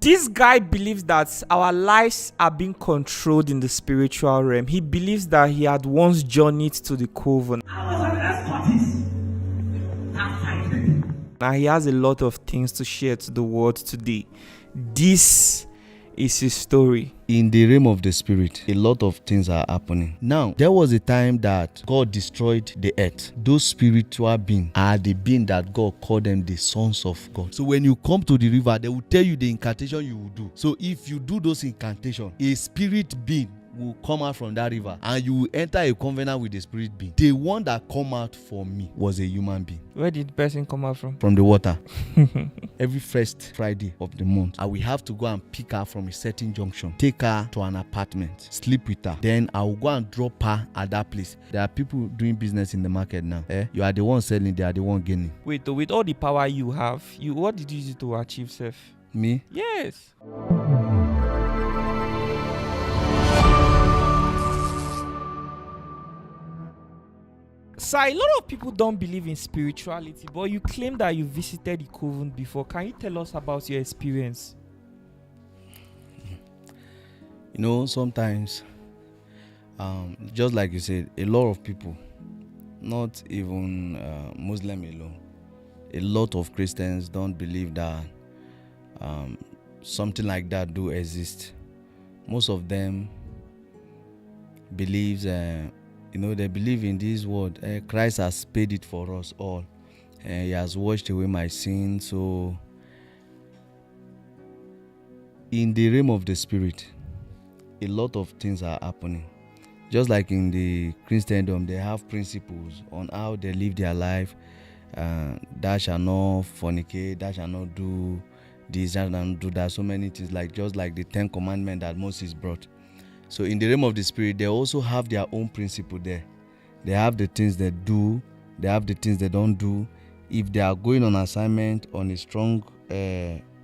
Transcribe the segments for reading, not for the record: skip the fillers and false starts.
This guy believes that our lives are being controlled in the spiritual realm. He believes that he had once journeyed to the coven. Now he has a lot of things to share to the world today. This is his story. In the realm of the spirit, a lot of things are happening. Now, there was a time that God destroyed the earth. Those spiritual beings are the beings that God called them the sons of God. So when you come to the river, they will tell you the incantation you will do. So if you do those incantations, a spirit being will come out from that river and you will enter a covenant with the spirit being. The one that come out for me was a human being. Where did the person come out from? From the water. Every first Friday of the month, I will have to go and pick her from a certain junction, take her to an apartment, sleep with her. Then I will go and drop her at that place. There are people doing business in the market now. You are the one selling, they are the one gaining. Wait, with all the power you have, what did you use to achieve self? Me? Yes. So a lot of people don't believe in spirituality, but you claim that you visited the coven before. Can you tell us about your experience? You know, sometimes, just like you said, a lot of people, not even Muslim alone, a lot of Christians don't believe that something like that do exist. Most of them believes they believe in this word. Christ has paid it for us all. He has washed away my sins. So, in the realm of the spirit, a lot of things are happening. Just like in the Christendom, they have principles on how they live their life. Thou shalt not fornicate, thou shalt not do this, thou shalt not do that. So many things, just like the 10 commandments that Moses brought. So in the realm of the spirit, they also have their own principle there. They have the things they do, they have the things they don't do. If they are going on assignment on a strong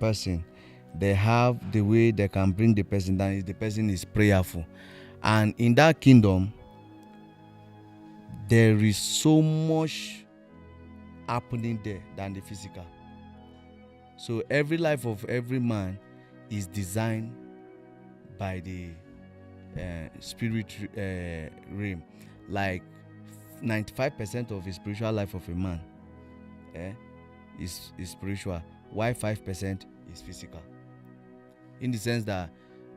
person, they have the way they can bring the person down if the person is prayerful. And in that kingdom, there is so much happening there than the physical. So every life of every man is designed by the spirit realm. Like 95% of the spiritual life of a man is spiritual, while 5% is physical. In the sense that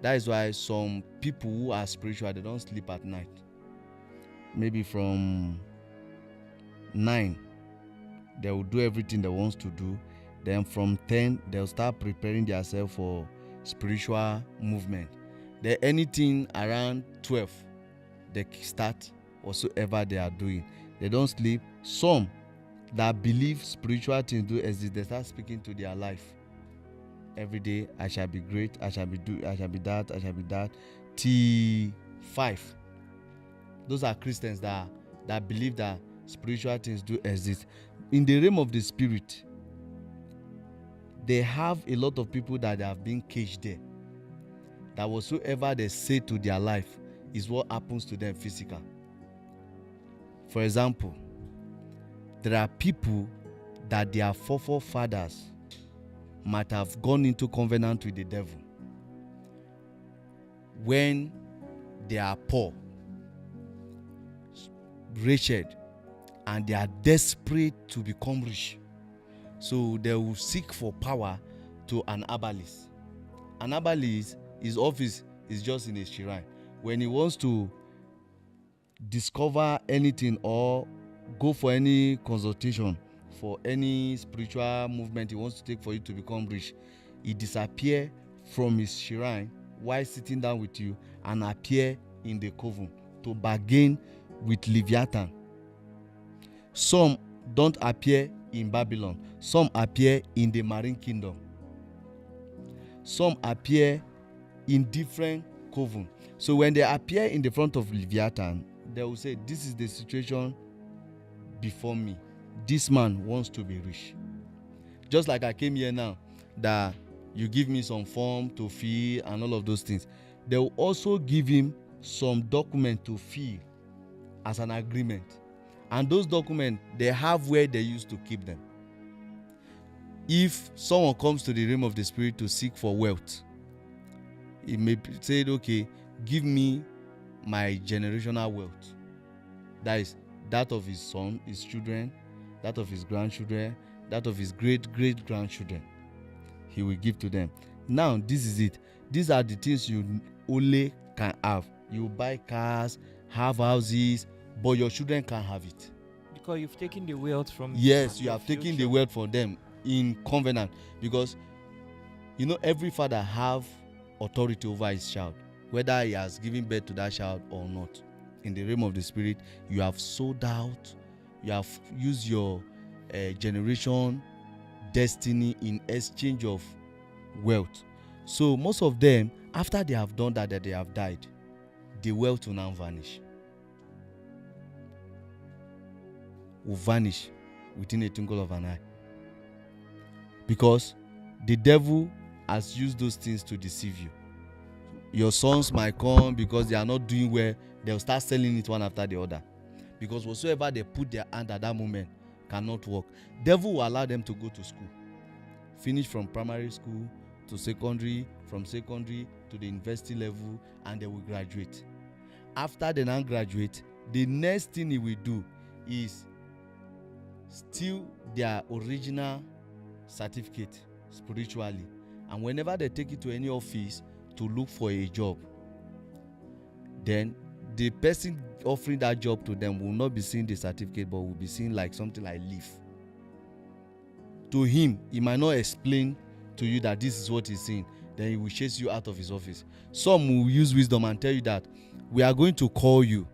is why some people who are spiritual, they don't sleep at night. Maybe from 9, they will do everything they want to do. Then from 10, they'll start preparing themselves for spiritual movement. Then anything around 12, they start whatsoever they are doing. They don't sleep. Some that believe spiritual things do exist, they start speaking to their life. Every day, I shall be great, I shall be that, till 5. Those are Christians that believe that spiritual things do exist. In the realm of the spirit, they have a lot of people that have been caged there. That whatsoever they say to their life is what happens to them physical. For example, there are people that their forefathers might have gone into covenant with the devil when they are poor, wretched, and they are desperate to become rich. So they will seek for power to an herbalist. An herbalist, his office is just in a shrine. When he wants to discover anything or go for any consultation for any spiritual movement he wants to take for you to become rich, he disappear from his shrine while sitting down with you and appear in the coven to bargain with Leviathan. Some don't appear in Babylon. Some appear in the marine kingdom. Some appear in different coven. So when they appear in the front of Leviathan, they will say, this is the situation before me. This man wants to be rich. Just like I came here now, that you give me some form to fill and all of those things. They will also give him some document to fill as an agreement. And those documents, they have where they used to keep them. If someone comes to the realm of the spirit to seek for wealth, he may say, okay, give me my generational wealth. That is that of his son, his children, that of his grandchildren, that of his great-great-grandchildren. He will give to them. Now, this is it. These are the things you only can have. You buy cars, have houses, but your children can't have it. Because you've taken the wealth from Yes, you your have taken the future. wealth from them in covenant. Because, every father have authority over his child, whether he has given birth to that child or not. In the realm of the spirit, you have sold out, you have used your generation destiny in exchange of wealth. So most of them, after they have done that they have died, the wealth will now vanish. Will vanish within a twinkle of an eye. Because the devil has used those things to deceive you. Your sons might come because they are not doing well, they'll start selling it one after the other. Because whatsoever they put their hand at that moment cannot work. Devil will allow them to go to school. Finish from primary school to secondary, from secondary to the university level, and they will graduate. After they now graduate, the next thing he will do is steal their original certificate spiritually. And whenever they take it to any office to look for a job, then the person offering that job to them will not be seeing the certificate, but will be seeing like something like leaf. To him, he might not explain to you that this is what he's seeing. Then he will chase you out of his office. Some will use wisdom and tell you that we are going to call you.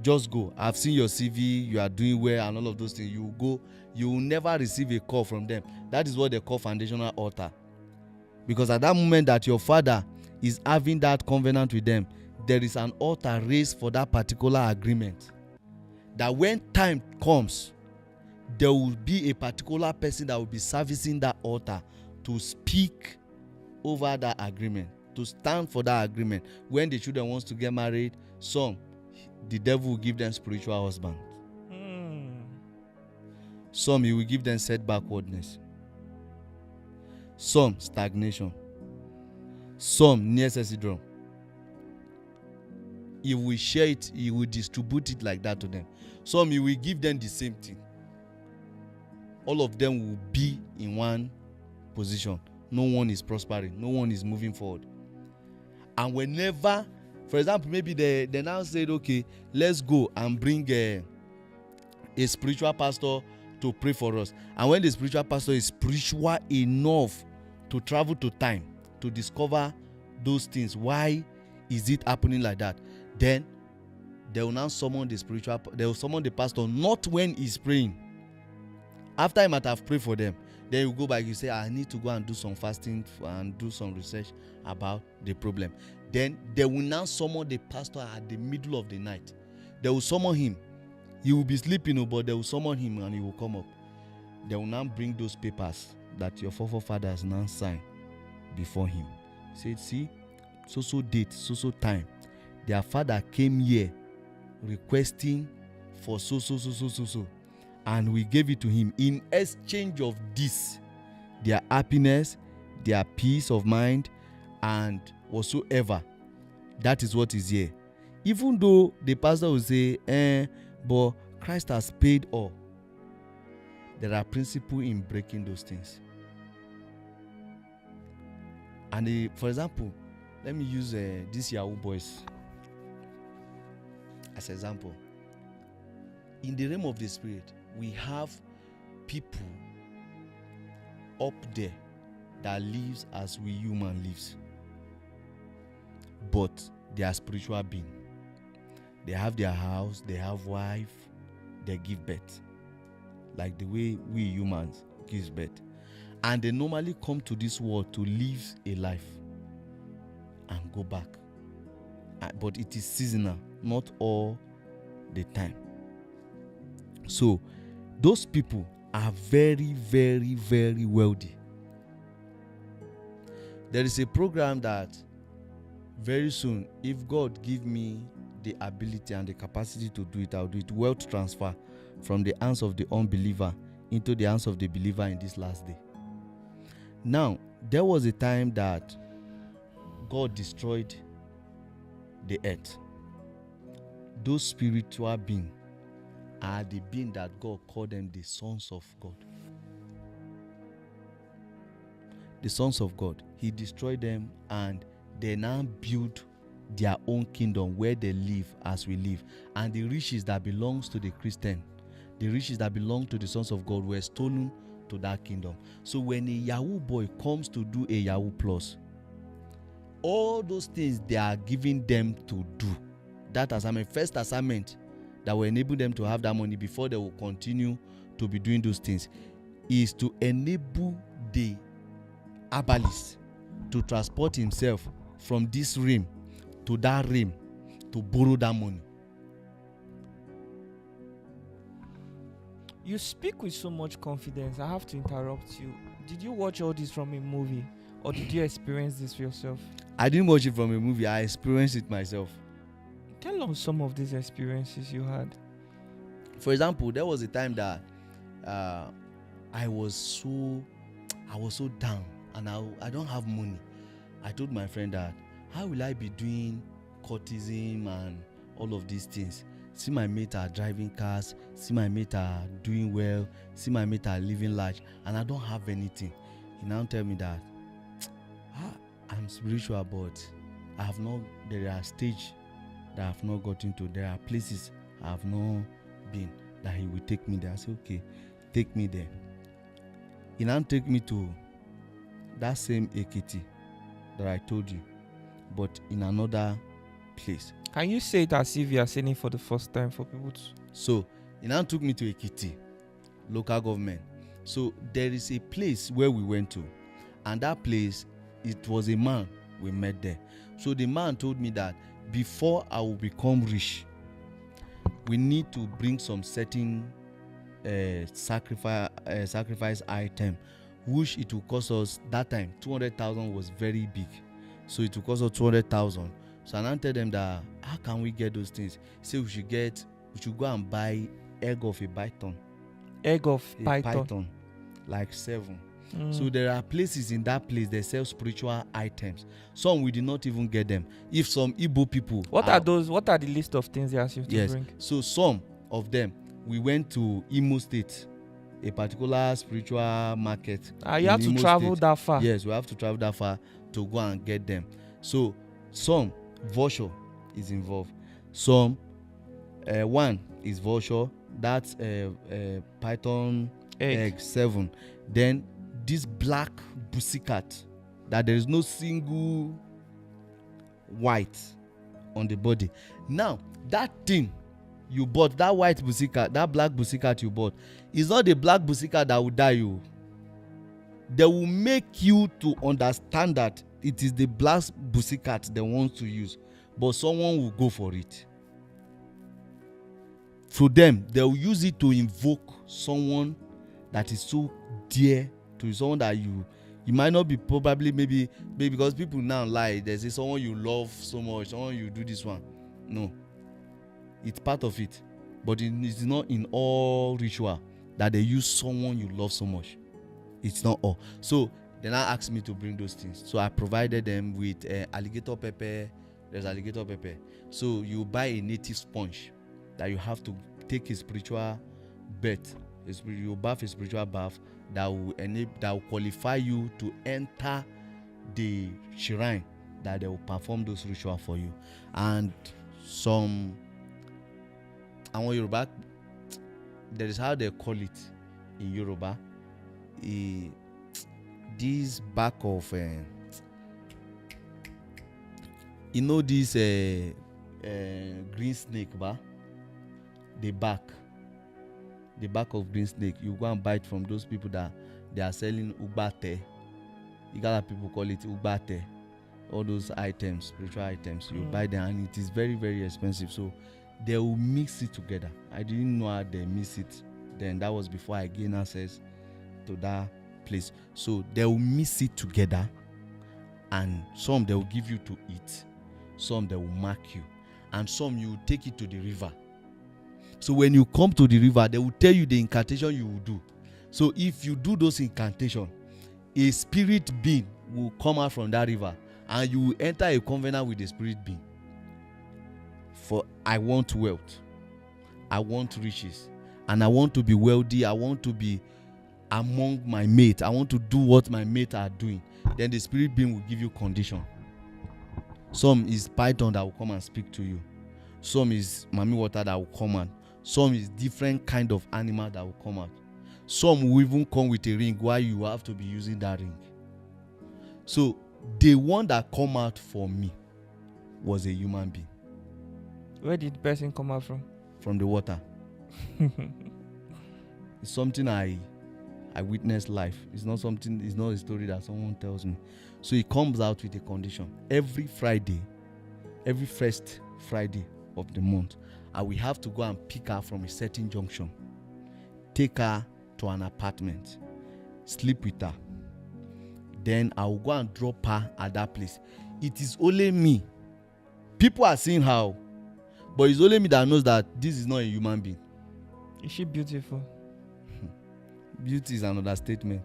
Just go. I've seen your CV, you are doing well and all of those things. You will go. You will never receive a call from them. That is what they call foundational altar. Because at that moment that your father is having that covenant with them, there is an altar raised for that particular agreement. That when time comes, there will be a particular person that will be servicing that altar to speak over that agreement, to stand for that agreement. When the children wants to get married, the devil will give them spiritual husband. Some, he will give them set backwardness. Some, stagnation. Some, near syndrome. He will share it, he will distribute it like that to them. Some, he will give them the same thing. All of them will be in one position. No one is prospering. No one is moving forward. And whenever, for example, maybe they now said, okay, let's go and bring a spiritual pastor to pray for us. And when the spiritual pastor is spiritual enough to travel to time, to discover those things, why is it happening like that? Then they will now summon they will summon the pastor, not when he's praying. After he might have prayed for them, then you go back, you say, I need to go and do some fasting and do some research about the problem. Then they will now summon the pastor at the middle of the night. They will summon him. He will be sleeping, but they will summon him and he will come up. They will now bring those papers that your forefathers now signed before him. Say, see, so date, so time. Their father came here requesting for so. And we gave it to him. In exchange of this, their happiness, their peace of mind, and whatsoever, that is what is here. Even though the pastor will say, but Christ has paid all. There are principles in breaking those things. And for example, let me use these Yahoo boys as an example. In the realm of the spirit, we have people up there that lives as we human lives, but they are spiritual beings. They have their house, they have wife, they give birth, like the way we humans give birth, and they normally come to this world to live a life and go back. But it is seasonal, not all the time. So those people are very, very, very wealthy. There is a program that very soon, if God give me the ability and the capacity to do it, I'll do it. Wealth transfer from the hands of the unbeliever into the hands of the believer in this last day. Now, there was a time that God destroyed the earth. Those spiritual beings are the beings that God called them the sons of God. The sons of God. He destroyed them, and they now build their own kingdom where they live as we live. And the riches that belongs to the Christian, the riches that belong to the sons of God, were stolen to that kingdom. So when a Yahoo boy comes to do a Yahoo Plus, all those things they are giving them to do, that assignment, first assignment that will enable them to have that money before they will continue to be doing those things, is to enable the herbalist to transport himself from this realm to that realm to borrow that money. You speak with so much confidence. I have to interrupt you. Did you watch all this from a movie, or did you experience this for yourself? I didn't watch it from a movie. I experienced it myself. Tell us some of these experiences you had. For example, there was a time that I was so down, and I don't have money. I told my friend that, how will I be doing courtism and all of these things? See, my mates are driving cars, see, my mates are doing well, see, my mates are living large, and I don't have anything. He now tell me that I'm spiritual, but I have not, there are stages that I have not gotten to, there are places I have not been, that he will take me there. I said, okay, take me there. He now take me to that same Ekiti that I told you, but in another place. Can you say it as if you are saying it for the first time for people to... So he now took me to Ekiti local government. So there is a place where we went to, and that place, it was a man we met there. So the man told me that before I will become rich, we need to bring some certain sacrifice item, which it will cost us, that time 200,000 was very big, so it will cost us 200,000. So I now tell them that, how can we get those things? Say we should go and buy egg of a python. Egg of python. Like 7. So there are places in that place that sell spiritual items. Some we did not even get them. If some Igbo people, what are those? What are the list of things they ask you to bring? So some of them, we went to Imo State, a particular spiritual market. You have to travel that far. Yes, we have to travel that far to go and get them. So some vulture is involved. Some one is vulture. That's python egg 7. Then this black pussycat, that there is no single white on the body. Now that thing you bought, that white pussycat, that black pussycat you bought, is not the black pussycat that will die you. They will make you to understand that it is the black pussycat they want to use, but someone will go for it. For them, they will use it to invoke someone that is so dear to you, someone that you might not be, probably maybe because people now lie, they say someone you love so much, someone you do this one. No, it's part of it, but it's not in all ritual that they use someone you love so much. It's not all. So they now asked me to bring those things. So I provided them with alligator pepper. There's alligator pepper. So you buy a native sponge that you have to take a spiritual bath. You bath a spiritual bath that will qualify you to enter the shrine that they will perform those rituals for you. And Yoruba, there is how they call it in Yoruba. This back of this green snake, the back of green snake, you go and buy it from those people that they are selling ugbate. You got people call it ugbate. All those items, spiritual items, you buy them, and it is very, very expensive. So they will mix it together. I didn't know how they mix it. Then that was before I gained access to that place. So they will mix it together, and some they will give you to eat, some they will mark you, and some you will take it to the river. So when you come to the river, they will tell you the incantation you will do. So if you do those incantations, a spirit being will come out from that river, and you will enter a covenant with the spirit being. For I want wealth, I want riches, and I want to be wealthy. I want to be among my mate. I want to do what my mate are doing. Then the spirit being will give you condition. Some is python that will come and speak to you. Some is mami water that will come out. Some is different kind of animal that will come out. Some will even come with a ring while you have to be using that ring. So the one that come out for me was a human being. Where did the person come out from? From the water. It's something I witnessed life. It's not a story that someone tells me. So it comes out with a condition. Every Friday, every first Friday of the month, I will have to go and pick her from a certain junction, take her to an apartment, sleep with her. Then I will go and drop her at that place. It is only me. People are seeing how, but it's only me that knows that this is not a human being. Is she beautiful? Beauty is another statement.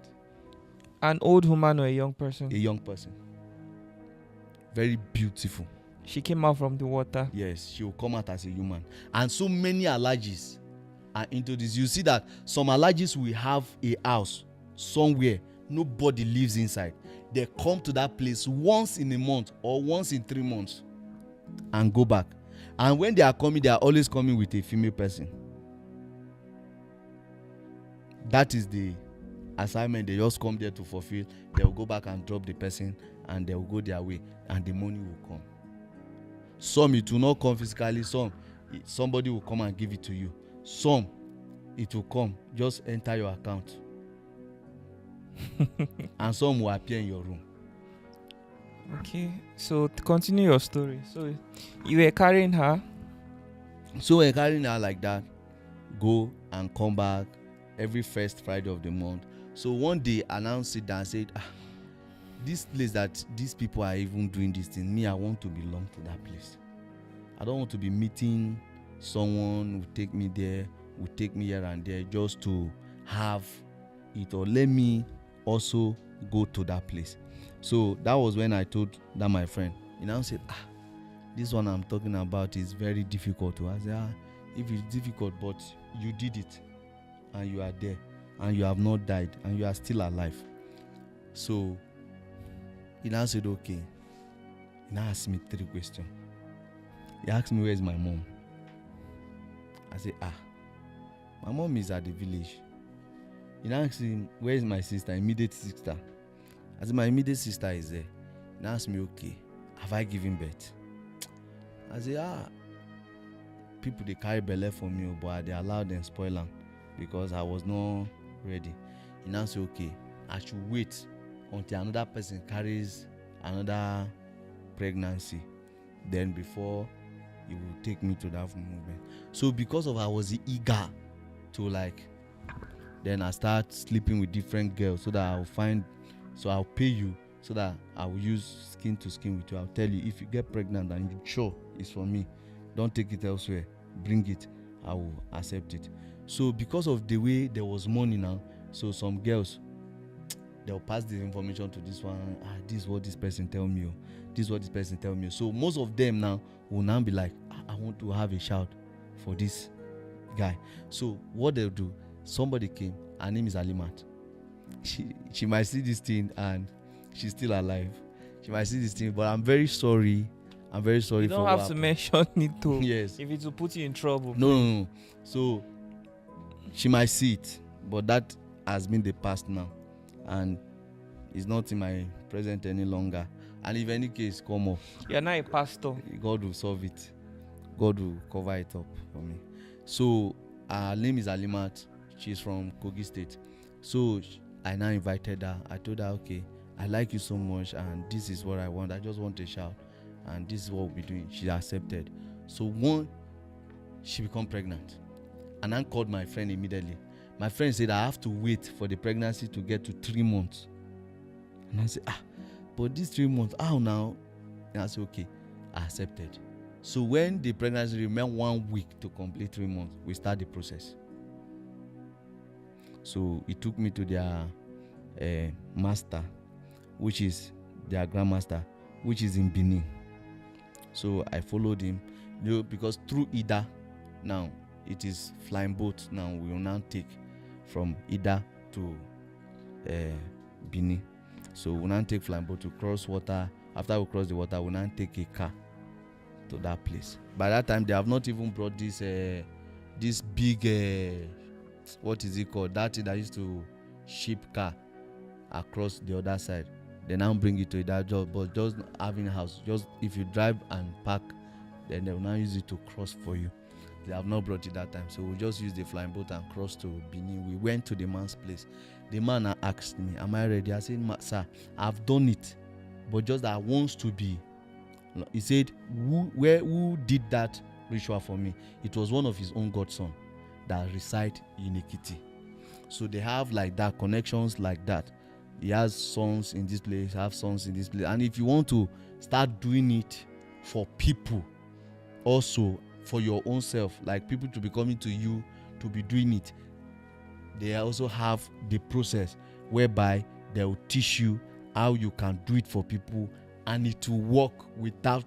An old woman or a young person? A young person. Very beautiful. She came out from the water. Yes, she will come out as a human. And so many allergies are into this. You see that some allergies will have a house somewhere. Nobody lives inside. They come to that place once in a month or once in 3 months and go back. And when they are coming, they are always coming with a female person. That is the assignment they just come there to fulfill. They will go back and drop the person, and they will go their way, and the money will come. Some it will not come physically. Some somebody will come and give it to you. Some it will come, just enter your account. And some will appear in your room. Okay, so to continue your story. So you were carrying her. So we're carrying her like that, go and come back every first Friday of the month. So one day announced it and said, this place that these people are even doing this thing, me, I want to belong to that place. I don't want to be meeting someone who take me there, who take me here and there just to have it, or let me also go to that place. So that was when I told that my friend. He now said, this one I'm talking about is very difficult. I said, if it's difficult, but you did it, and you are there, and you have not died, and you are still alive. So he now said, okay. He now asked me 3 questions. He asked me, where is my mom? I said, my mom is at the village. He now asked him, where is my sister, immediate sister? I said, my immediate sister is there. He now asked me, okay, have I given birth? I said, people they carry belle for me, but they allowed them spoil them because I was not ready. He now said, okay, I should wait until another person carries another pregnancy, then before he will take me to that movement. So because of I was eager to then I start sleeping with different girls so that I'll pay you so that I will use skin to skin with you. I'll tell you, if you get pregnant and you're sure it's for me, don't take it elsewhere, bring it, I will accept it. So because of the way there was money now, so some girls, they'll pass this information to this one. This is what this person tell me. This is what this person tell me. So most of them now will now be like, I want to have a shout for this guy. So what they'll do, somebody came, her name is Alimat. She might see this thing and she's still alive. She might see this thing, but I'm very sorry. You don't have to mention it too. Yes. If it will put you in trouble. No. So she might see it, but that has been the past now, and it's not in my present any longer. And if any case come up, you're not a pastor. God will solve it. God will cover it up for me. So her name is Alimat. She's from Kogi State. So I now invited her. I told her, okay, I like you so much, and this is what I want. I just want a shout, and this is what we'll be doing. She accepted. So she became pregnant, and I called my friend immediately. My friend said I have to wait for the pregnancy to get to 3 months. And I said, but this 3 months, how now? And I said, okay, I accepted. So when the pregnancy remained 1 week to complete 3 months, we start the process. So it took me to their master, which is their grandmaster, which is in Benin. So I followed him, because through Ida, now it is flying boat. Now we will now take from Ida to Benin. So we now take flying boat to cross water. After we cross the water, we now take a car to that place. By that time, they have not even brought this big what is it called? That thing that used to ship car across the other side. They now bring it to that job, but just having a house. Just if you drive and park, then they will now use it to cross for you. They have not brought it that time, so we just use the flying boat and cross to Benin. We went to the man's place. The man asked me, "Am I ready?" I said, "Sir, I've done it, but just that I wants to be." He said, "Who did that ritual for me?" It was one of his own godson that reside in Ekiti. So they have like that, connections like that. He has sons in this place, have sons in this place. And if you want to start doing it for people, also for your own self, like people to be coming to you to be doing it, they also have the process whereby they will teach you how you can do it for people, and it will work without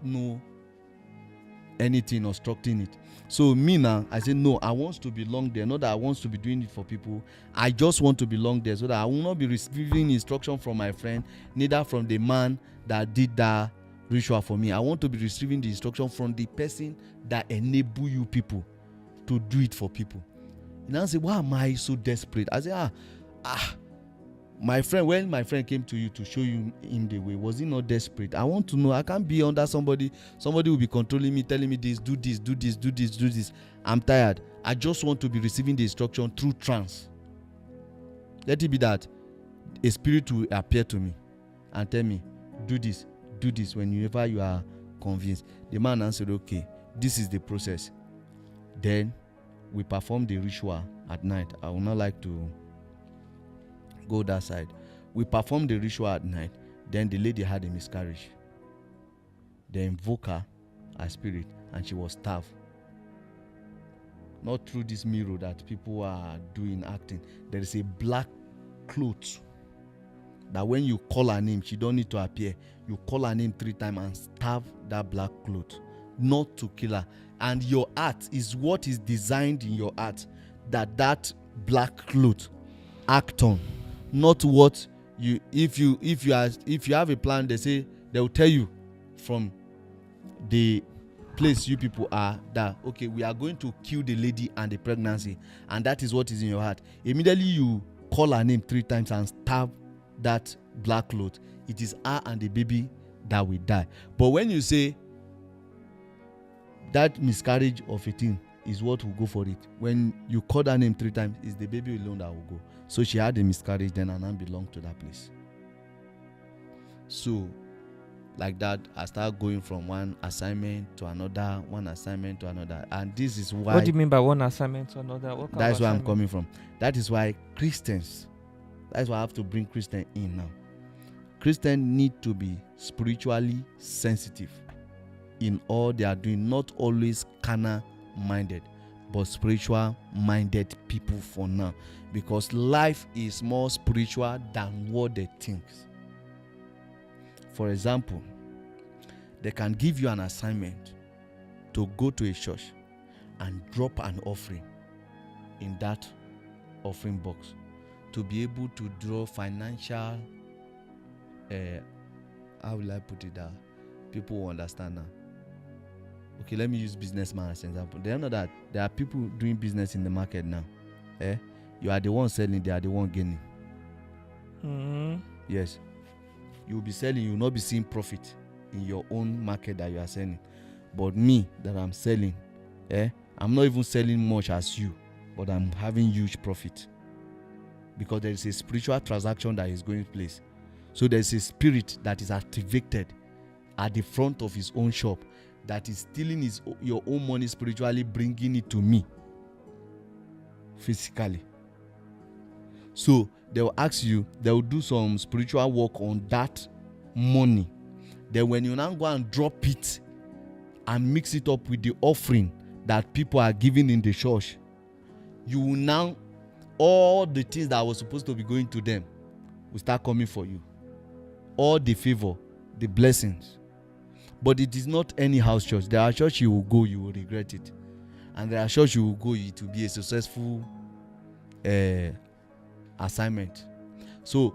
anything obstructing it. So me now, I say no, I want to belong there. Not that I want to be doing it for people. I just want to belong there so that I will not be receiving instruction from my friend, neither from the man that did that ritual for me. I want to be receiving the instruction from the person that enable you people to do it for people. And I say, why am I so desperate? I say, my friend, when my friend came to you to show you in the way, was he not desperate? I want to know. I can't be under somebody will be controlling me, telling me this, do this, do this, do this, do this. I'm tired. I just want to be receiving the instruction through trance. Let it be that a spirit will appear to me and tell me, do this whenever you are convinced. The man answered, okay, this is the process. Then we perform the ritual at night. I would not like to go that side. We performed the ritual at night. Then the lady had a miscarriage. They invoke her spirit, and she was starved. Not through this mirror that people are doing, acting. There is a black cloth that when you call her name, she don't need to appear. You call her name 3 times and starve that black cloth, not to kill her. And your heart is what is designed in your heart, that black cloth act on. Not what you, if you have a plan, they will tell you from the place you people are that, okay, we are going to kill the lady and the pregnancy, and that is what is in your heart. Immediately you call her name 3 times and stab that black cloth, it is her and the baby that will die. But when you say that miscarriage of a thing is what will go for it, when you call her name 3 times, it's the baby alone that will go. So she had a miscarriage then, and I belonged to that place. So like that, I started going from one assignment to another, and this is why. What do you mean by one assignment to another? That's where I'm coming from. That is why Christians, that's why I have to bring Christians in now. Christians need to be spiritually sensitive in all they are doing, not always carnal minded, but spiritual minded people for now, because life is more spiritual than what they think. For example, they can give you an assignment to go to a church and drop an offering in that offering box to be able to draw financial how will I put it down? People will understand now. Okay, let me use businessman as an example. They know that there are people doing business in the market now. You are the one selling, they are the one gaining. Mm-hmm. Yes. You will be selling, you will not be seeing profit in your own market that you are selling. But me, that I'm selling, I'm not even selling much as you, but I'm having huge profit. Because there is a spiritual transaction that is going place. So there is a spirit that is activated at the front of his own shop that is stealing your own money spiritually, bringing it to me physically. So they will ask you, they will do some spiritual work on that money. Then when you now go and drop it and mix it up with the offering that people are giving in the church, you will now, all the things that was supposed to be going to them will start coming for you. All the favor, the blessings. But it is not any house church. There are church you will go, you will regret it. And there are church you will go, it will be a successful assignment. So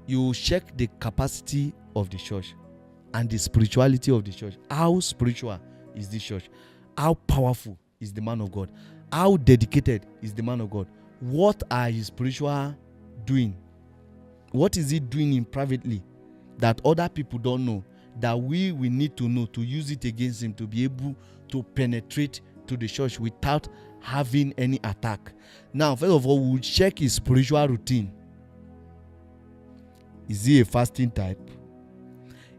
you check the capacity of the church and the spirituality of the church. How spiritual is this church? How powerful is the man of God? How dedicated is the man of God? What are his spiritual doing? What is he doing in privately that other people don't know, that we need to know to use it against him, to be able to penetrate to the church without having any attack? Now, first of all, we'll check his spiritual routine. Is he a fasting type?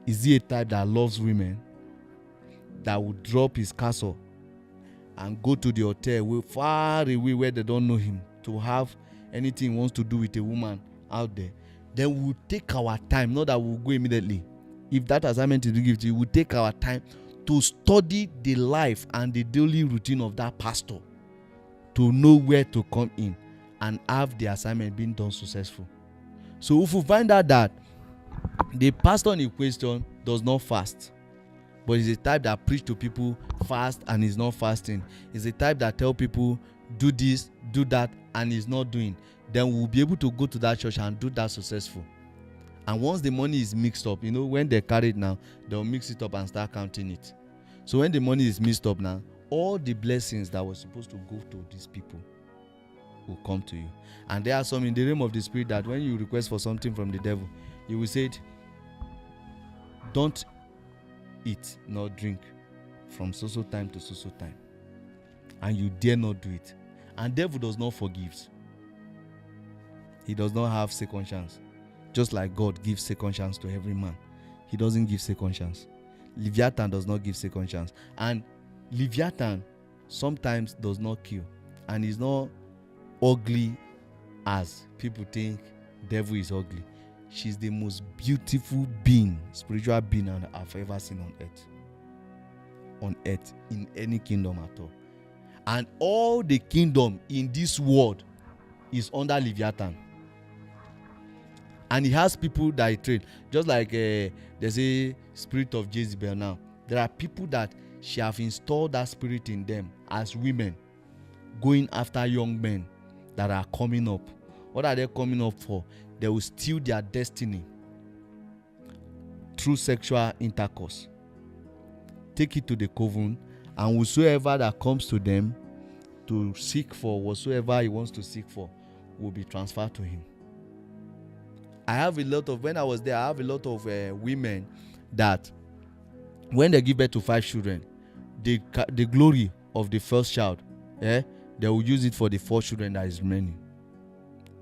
Is he a type that loves women, that will drop his castle and go to the hotel far away where they don't know him to have anything he wants to do with a woman out there? Then we'll take our time, not that we'll go immediately. If that assignment is given to you, we'll take our time to study the life and the daily routine of that pastor, to know where to come in and have the assignment being done successful. So if we find out that the pastor in question does not fast, but is a type that preach to people fast and is not fasting, is a type that tell people do this, do that, and is not doing, then we'll be able to go to that church and do that successful. And once the money is mixed up, when they carry it now, they'll mix it up and start counting it. So when the money is mixed up now, all the blessings that were supposed to go to these people will come to you. And there are some in the realm of the spirit that when you request for something from the devil, he will say, don't eat nor drink from so time to so time, and you dare not do it. And devil does not forgive. He does not have second chance. Just like God gives second chance to every man, he doesn't give second chance. Leviathan does not give second chance. And Leviathan sometimes does not kill, and is not ugly as people think devil is ugly. She's the most beautiful being, spiritual being I've ever seen on earth. On earth, in any kingdom at all. And all the kingdom in this world is under Leviathan. And he has people that he trained. Just like there's a spirit of Jezebel now. There are people that she have installed that spirit in them as women, going after young men that are coming up. What are they coming up for? They will steal their destiny through sexual intercourse. Take it to the coven, and whosoever that comes to them to seek for whatsoever he wants to seek for will be transferred to him. When I was there, I have a lot of women that when they give birth to 5 children, the glory of the first child, they will use it for the 4 children that is remaining.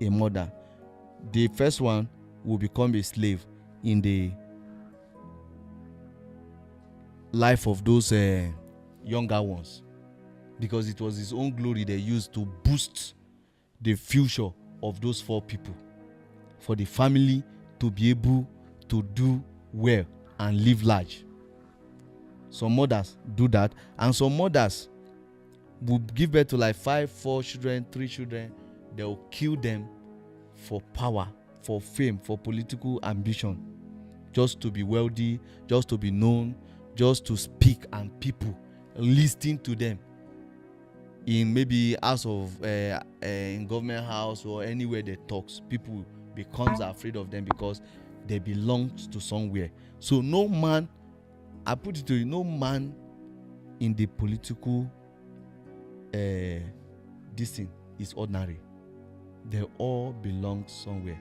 A mother, the first one will become a slave in the life of those younger ones, because it was his own glory they used to boost the future of those 4 people, for the family to be able to do well and live large. Some mothers do that, and some mothers will give birth to like 5, 4 children, 3 children. They will kill them for power, for fame, for political ambition, just to be wealthy, just to be known, just to speak, and people listening to them in maybe house of in government house or anywhere they talks. People becomes afraid of them because they belong to somewhere. So no man, I put it to you, no man in the political this thing is ordinary. They all belong somewhere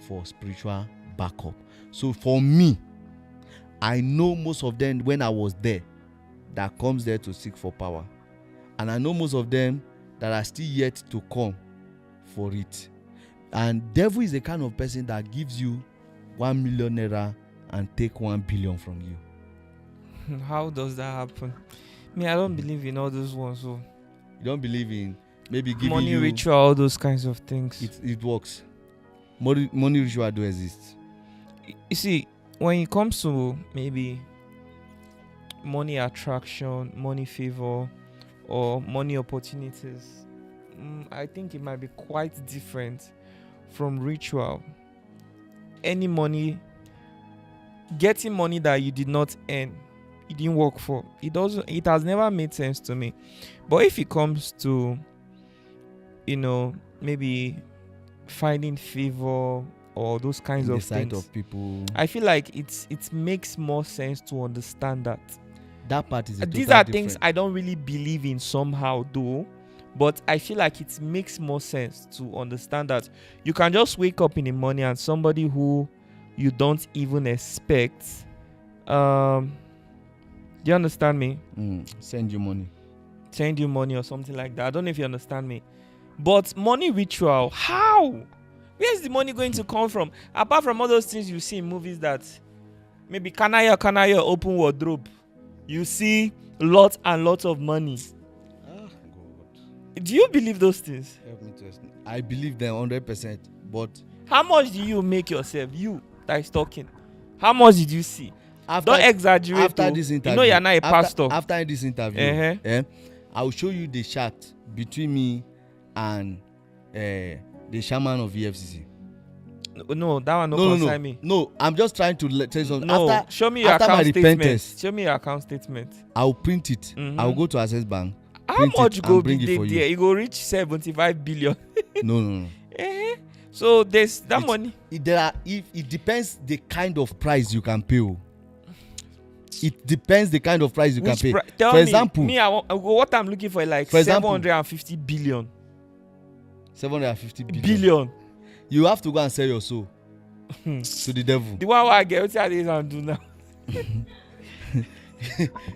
for spiritual backup. So for me, I know most of them when I was there that comes there to seek for power, and I know most of them that are still yet to come for it. And devil is the kind of person that gives you 1 million naira and take 1 billion from you. How does that happen? I don't believe in all those ones. So you don't believe in maybe giving money you ritual, all those kinds of things. It works. Money ritual do exist. You see, when it comes to maybe money attraction, money favor, or money opportunities, I think it might be quite different from ritual. any money, getting money that you did not earn, you didn't work for, it has never made sense to me. But if it comes to, maybe finding favor or those kinds In of the sight things, of people, I feel like it makes more sense to understand that. that part is These are things I don't really believe in somehow though, but I feel like it makes more sense to understand that you can just wake up in the morning and somebody who you don't even expect, do you understand me? Send you money. Send you money or something like that. I don't know if you understand me. But money ritual, how? Where's the money going to come from? Apart from all those things you see in movies that maybe Kanaya open wardrobe, you see lots and lots of money. God. Do you believe those things? Help me to explain. I believe them 100%, but How much do you make yourself? You that is talking. How much did you see? Don't exaggerate. After this interview, you're not a pastor. After this interview, I will show you the chart between me and the chairman of EFCC. No, that one concern me. No, I'm just trying to tell you something. No, show me your account statement. Show me your account statement. I'll print it. I'll go to Access Bank. How much go be there? You go reach 75 billion. No. So there's that money. It depends the kind of price you can pay. It depends the kind of price you can pay. For example, what I'm looking for is like 750 billion. 750 billion. You have to go and sell your soul to the devil. The one where I get, what are they going to do now?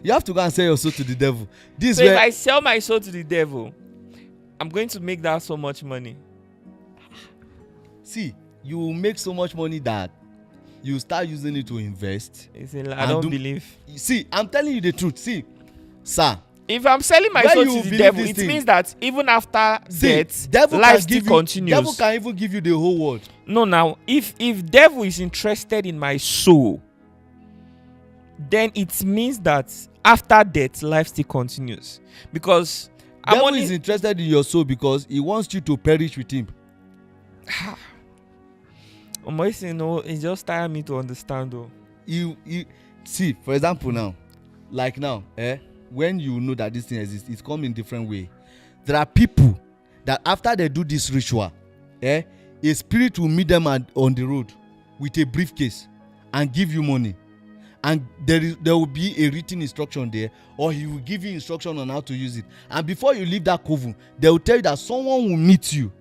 You have to go and sell your soul to the devil. If I sell my soul to the devil, I'm going to make that so much money. See, you will make so much money that you start using it to invest. I don't believe. See, I'm telling you the truth. See, sir. If I'm selling my soul to the devil, it means that even after death, life still continues. Devil can even give you the whole world. No, now, if devil is interested in my soul, then it means that after death, life still continues. Because devil is interested in your soul because he wants you to perish with him. It's just tiring me to understand though. You see, for example now, when you know that this thing exists, it's come in different way. There are people that after they do this ritual, a spirit will meet them on the road with a briefcase and give you money. And there will be a written instruction there, or he will give you instruction on how to use it. And before you leave that coven, they will tell you that someone will meet you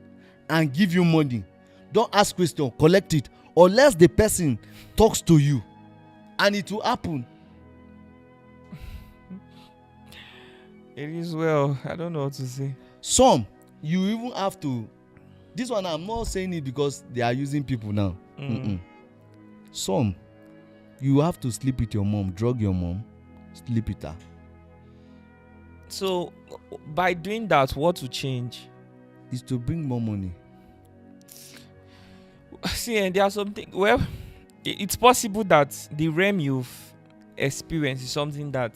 and give you money. Don't ask questions, collect it, unless the person talks to you, and it will happen. It is well. I don't know what to say. Some, you even have to. This one, I'm not saying it because they are using people now. Some, you have to sleep with your mom, drug your mom, sleep with her. So, by doing that, what will change? Is to bring more money. See, and there are something. Well, it's possible that the realm you've experienced is something that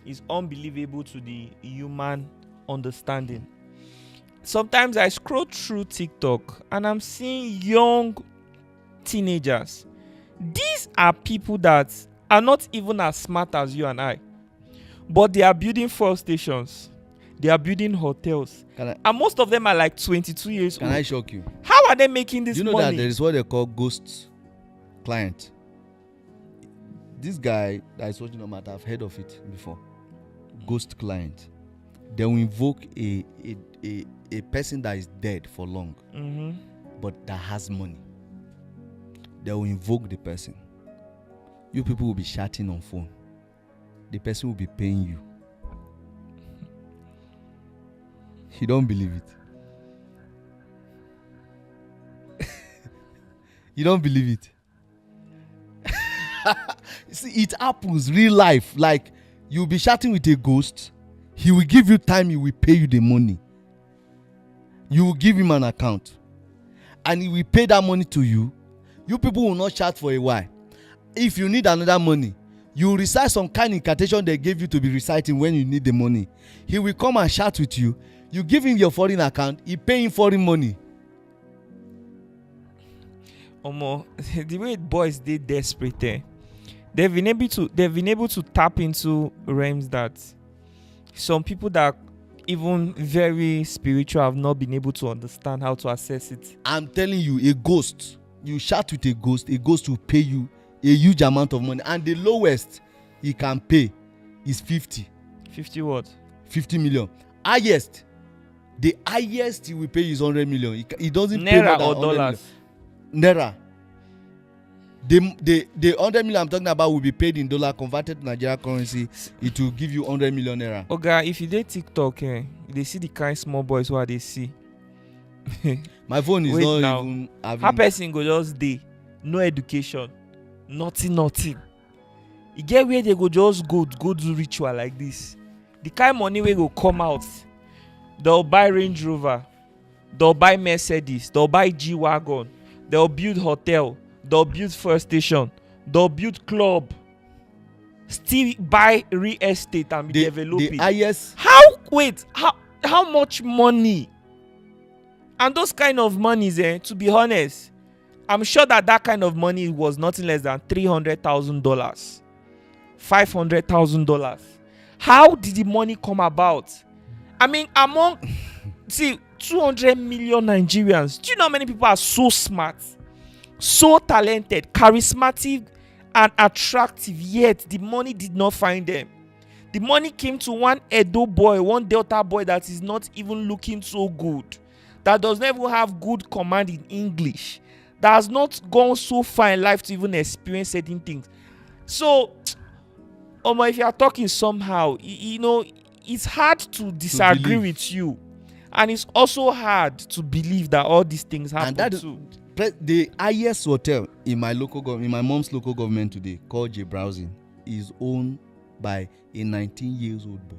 is unbelievable to the human understanding. Sometimes I scroll through TikTok and I'm seeing young teenagers. These are people that are not even as smart as you and I, but they are building fuel stations. They are building hotels. And most of them are like 22 years old. Can I shock you? How are they making this money? You know that there is what they call ghost client. This guy that is watching on matter, I've heard of it before. Ghost client. They will invoke a person that is dead for long, but that has money. They will invoke the person. You people will be chatting on phone. The person will be paying you. You don't believe it. You don't believe it. See, it happens real life. Like, you'll be chatting with a ghost. He will give you time. He will pay you the money. You will give him an account. And he will pay that money to you. You people will not chat for a while. If you need another money, you recite some kind of incantation they gave you to be reciting when you need the money. He will come and chat with you. You give him your foreign account. He pay him foreign money. Omo, the way boys they desperate, they've been able to tap into realms that some people that even very spiritual have not been able to understand how to access it. I'm telling you, a ghost, you chat with a ghost will pay you a huge amount of money, and the lowest he can pay is 50 what? 50 million. Highest, the highest he will pay is 100 million. He doesn't pay Naira more or than 100 dollars? million. Naira. The 100 million I'm talking about will be paid in dollar, converted to Nigeria currency. It will give you 100 million naira. Oga, if you dey TikTok, they see the kind small boys what they see. My phone is Wait not now. even having. How person go just dey, no education, nothing. E get where they go just go do ritual like this. The kind money wey go come out, they'll buy Range Rover, they'll buy Mercedes, they'll buy G-Wagon, they'll build hotel, they'll build fuel station, they'll build club, still buy real estate and be developing. The highest. How much money? And those kind of monies, to be honest, I'm sure that kind of money was nothing less than $300,000, $500,000. How did the money come about? I mean, among 200 million Nigerians, do you know how many people are so smart, so talented, charismatic, and attractive, yet the money did not find them? The money came to one Edo boy, one Delta boy that is not even looking so good, that does not even have good command in English, that has not gone so far in life to even experience certain things. So, if you are talking somehow, it's hard to disagree with you, and it's also hard to believe that all these things happen. And that too. The highest hotel in my mom's local government today, called J Browsing, is owned by a 19-year-old boy.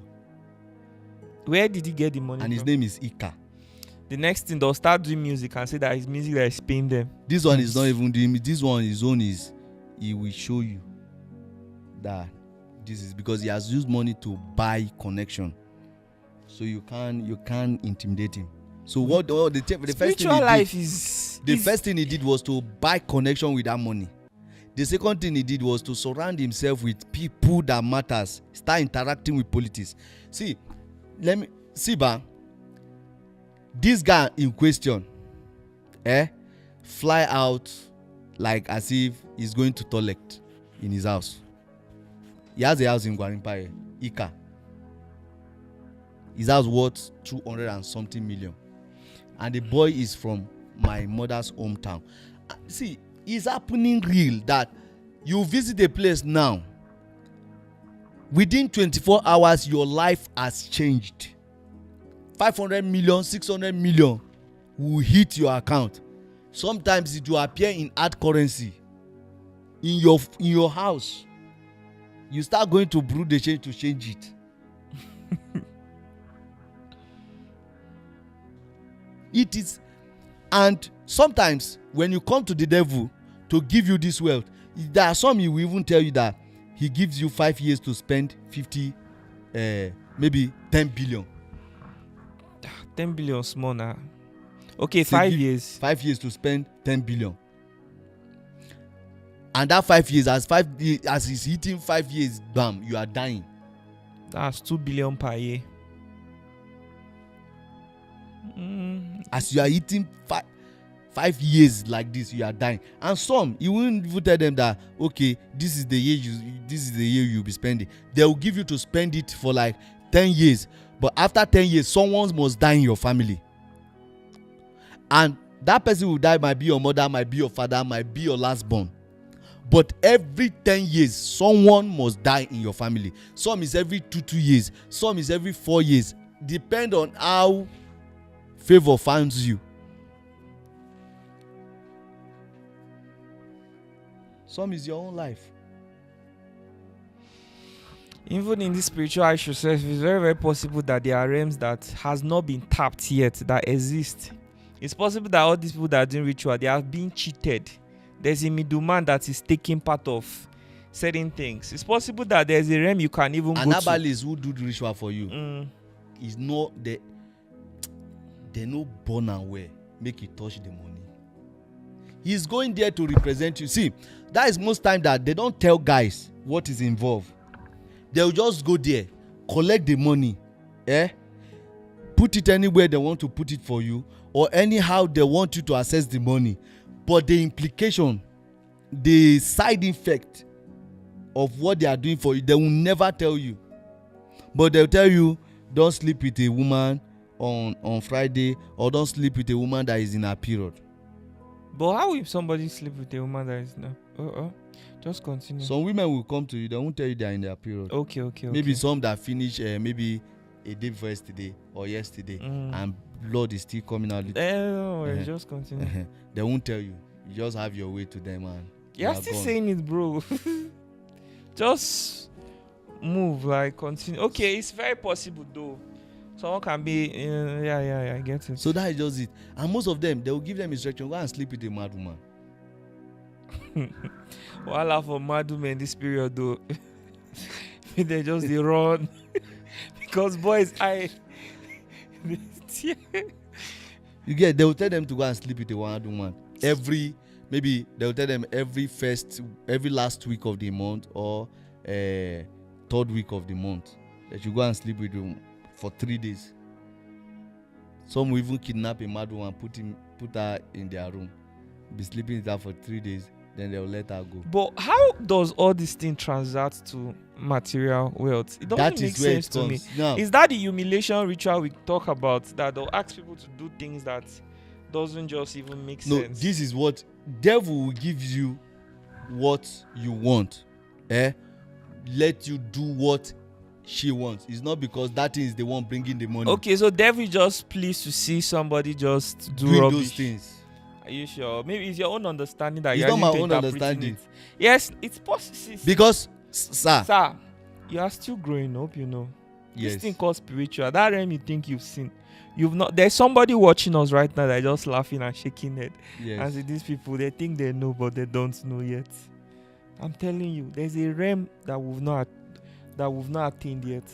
Where did he get the money and from? His name is Ika. The next thing, they'll start doing music and say that his music that is paying them. This one is not even doing. This one, his own is, he will show you that this is because he has used money to buy connection, so you can't intimidate him. So the first thing he did was to buy connection with that money. The second thing he did was to surround himself with people that matters, start interacting with politics. This guy in question fly out like as if he's going to toilet in his house. He has a house in Gwarimpa, Ika. His house worth 200 and something million, and the boy is from my mother's hometown. It's happening real that you visit a place now, within 24 hours your life has changed. 500 million, 600 million will hit your account. Sometimes it will appear in hard currency in your house. You start going to brew the change to change it. It is. And sometimes when you come to the devil to give you this wealth, there are some he will even tell you that he gives you 5 years to spend 50, maybe 10 billion. 10 billion small now. Okay, 5 years. 5 years to spend 10 billion. And that 5 years, as he's hitting 5 years, bam, you are dying. That's 2 billion per year. As you are hitting 5 years like this, you are dying. And some, you won't even tell them that, okay, this is the year you'll be spending. They will give you to spend it for like 10 years. But after 10 years, someone must die in your family. And that person who die might be your mother, might be your father, might be your last born. But every 10 years, someone must die in your family. Some is every 2 years. Some is every 4 years. Depend on how favor finds you. Some is your own life. Even in this spiritual issue, it's very, very possible that there are realms that has not been tapped yet that exist. It's possible that all these people that are doing ritual, they are being cheated. There's a middleman that is taking part of certain things. It's possible that there's a realm you can even go to. Herbalist who do the ritual for you is not they no born and where make you touch the money. He's going there to represent you. See, that is most time that they don't tell guys what is involved. They'll just go there, collect the money, put it anywhere they want to put it for you, or anyhow they want you to access the money. But the implication, the side effect of what they are doing for you, they will never tell you. But they'll tell you, don't sleep with a woman on Friday, or don't sleep with a woman that is in her period. But how if somebody sleep with a woman that is not? Just continue. Some women will come to you, they won't tell you they are in their period. Okay. Maybe some that finish maybe a day before yesterday or yesterday, and blood is still coming out. Just continue. They won't tell you. You just have your way to them, and You're still saying it, bro. Just move, like, continue. Okay, it's very possible though. Someone can be, I get it. So that is just it. And most of them, they will give them instruction, go and sleep with a mad woman. Voila for mad women this period though. They just they run. Because boys, you get, they will tell them to go and sleep with a mad woman. Maybe they will tell them every last week of the month, or third week of the month, that you go and sleep with them for 3 days. Some will even kidnap a mad woman, put her in their room, be sleeping with her for 3 days, then they'll let her go. But how does all this thing transact to material wealth? It doesn't make sense to me. Now, is that the humiliation ritual we talk about, that they'll ask people to do things that doesn't just even make sense? No, this is what devil will give you, what you want, let you do what she wants. It's not because that thing is the one bringing the money. Okay, so devil just pleased to see somebody just do doing rubbish. Those things. Are you sure? Maybe it's your own understanding that it's you're not my using own to interpret understanding. it. Yes, it's possible. Because, sir, you are still growing up, you know. Yes. This thing called spiritual. That realm you think you've seen. You've not. There's somebody watching us right now that just laughing and shaking head. Yes. And see, these people, they think they know, but they don't know yet. I'm telling you, there's a realm that we've not attained yet.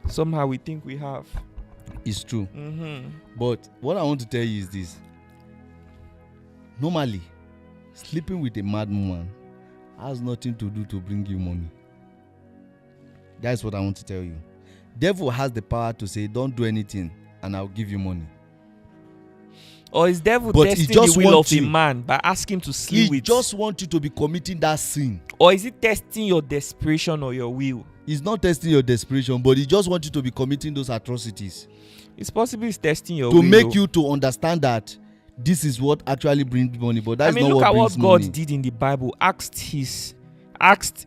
Somehow we think we have. It's true. But what I want to tell you is this. Normally, sleeping with a mad woman has nothing to do to bring you money. That's what I want to tell you. Devil has the power to say, don't do anything and I'll give you money. Or is devil testing the will of a man by asking him to sleep with? He just wants you to be committing that sin. Or is he testing your desperation or your will? He's not testing your desperation, but he just wants you to be committing those atrocities. It's possible he's testing your will. To make you to understand that this is what actually brings money, but that's not what brings money. Look at what God did in the Bible. Is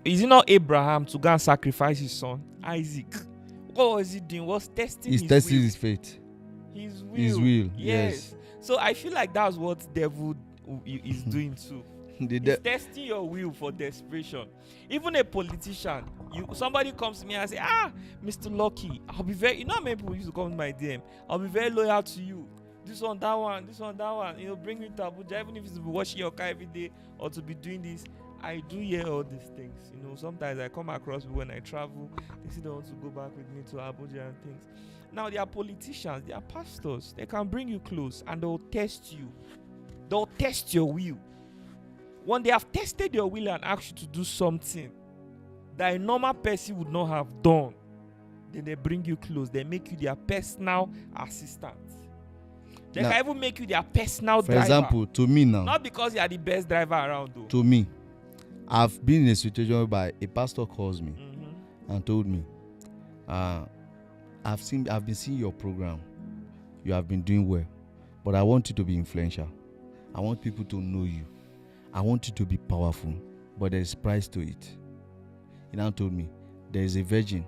it not Abraham to go and sacrifice his son, Isaac? What was he doing? Was testing He's his testing will. his faith. His will. His will. Yes. So I feel like that's what devil is doing too. He's testing your will for desperation. Even a politician, somebody comes to me and say, Mr. Lucky, I'll be very, you know how many people used to come to my DM, I'll be very loyal to you. This one, that one, bring me to Abuja, even if it's to be washing your car every day or to be doing this. I do hear all these things. Sometimes I come across people when I travel, they say they want to go back with me to Abuja and things. Now, they are politicians, they are pastors. They can bring you close and they'll test you. They'll test your will. When they have tested your will and asked you to do something that a normal person would not have done, then they bring you close. They make you their personal assistant. They can even make you their personal driver. For example, to me now. Not because you are the best driver around though. To me, I've been in a situation whereby a pastor calls me and told me, I've been seeing your program. You have been doing well. But I want you to be influential. I want people to know you. I want you to be powerful. But there is price to it. He now told me, there is a virgin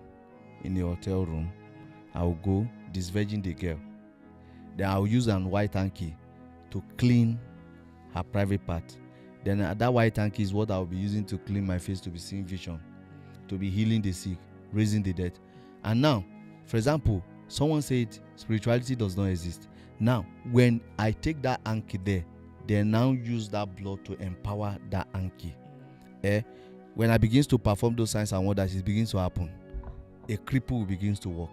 in the hotel room. I will go, this virgin the girl. Then I will use an white hanky to clean her private part. Then that white hanky is what I will be using to clean my face, to be seeing vision, to be healing the sick, raising the dead. And now, for example, someone said spirituality does not exist. Now, when I take that hanky there, they now use that blood to empower that hanky. When I begins to perform those signs and wonders, it begins to happen. A cripple begins to walk.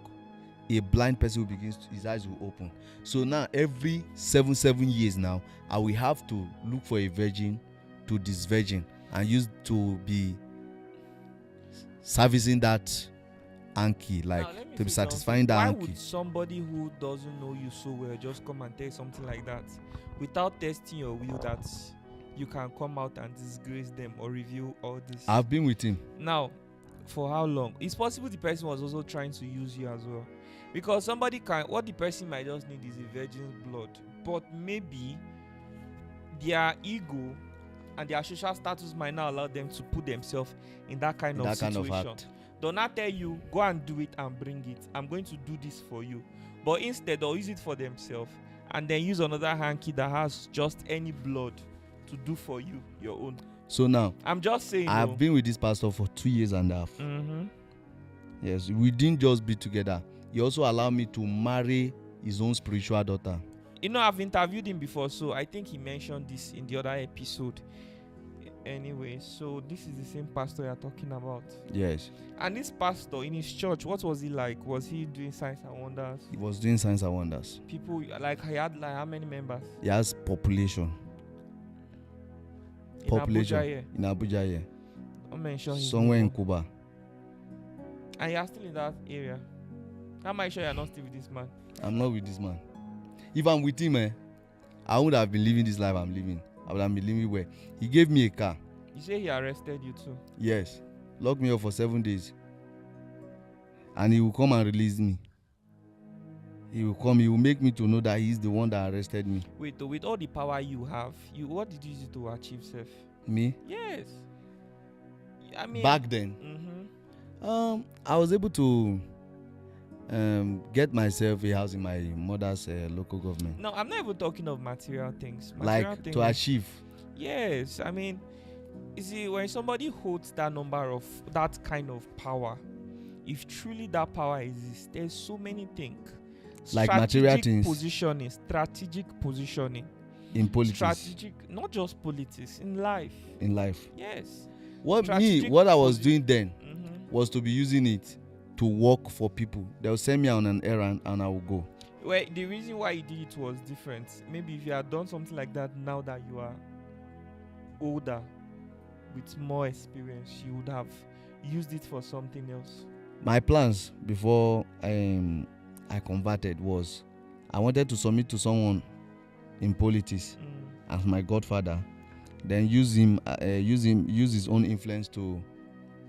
a blind person who begins his eyes will open. So now every 7 years now, I will have to look for a virgin to this virgin and use to be servicing that hanky, like to be satisfying that Why hanky. would somebody who doesn't know you so well just come and tell you something like that without testing your will, that you can come out and disgrace them or reveal all this? I've been with him. Now, for how long? It's possible the person was also trying to use you as well, because somebody can, what the person might just need is a virgin's blood, but maybe their ego and their social status might not allow them to put themselves in that kind of situation. Do not tell you, go and do it and bring it. I'm going to do this for you. But instead, they'll use it for themselves and then use another hanky that has just any blood to do for you your own. So now, I'm just saying, I've been with this pastor for 2.5 years. Yes, we didn't just be together. He also allowed me to marry his own spiritual daughter. You know, I've interviewed him before, so I think he mentioned this in the other episode. Anyway, so this is the same pastor you're talking about. Yes. And this pastor in his church, what was he like? Was he doing signs and wonders? He was doing signs and wonders. People, like, he had like how many members? He has population. In Abuja, yeah. In Abuja, yeah. Don't mention his somewhere name. in Cuba. And you are still in that area. How am I sure you're not still with this man? I'm not with this man. If I'm with him, I would have been living this life I'm living. I would have been living where he gave me a car. You say he arrested you too? Yes. Locked me up for 7 days. And he will come and release me. He will come, he will make me to know that he's the one that arrested me. Wait, with all the power you have, what did you use to achieve self? Me? Yes. I mean, back then, I was able to get myself a house in my mother's local government. No, I'm not even talking of material things. To achieve. Yes, I mean, you see, when somebody holds that number of that kind of power, if truly that power exists, there's so many things. Like material things. Strategic positioning. In politics. Not just politics, in life. In life. Yes. What I was doing then was to be using it to work for people. They'll send me on an errand and I will go. Well, the reason why you did it was different. Maybe if you had done something like that now that you are older, with more experience, you would have used it for something else. My plans before I converted was I wanted to submit to someone in politics as my godfather, then use his own influence to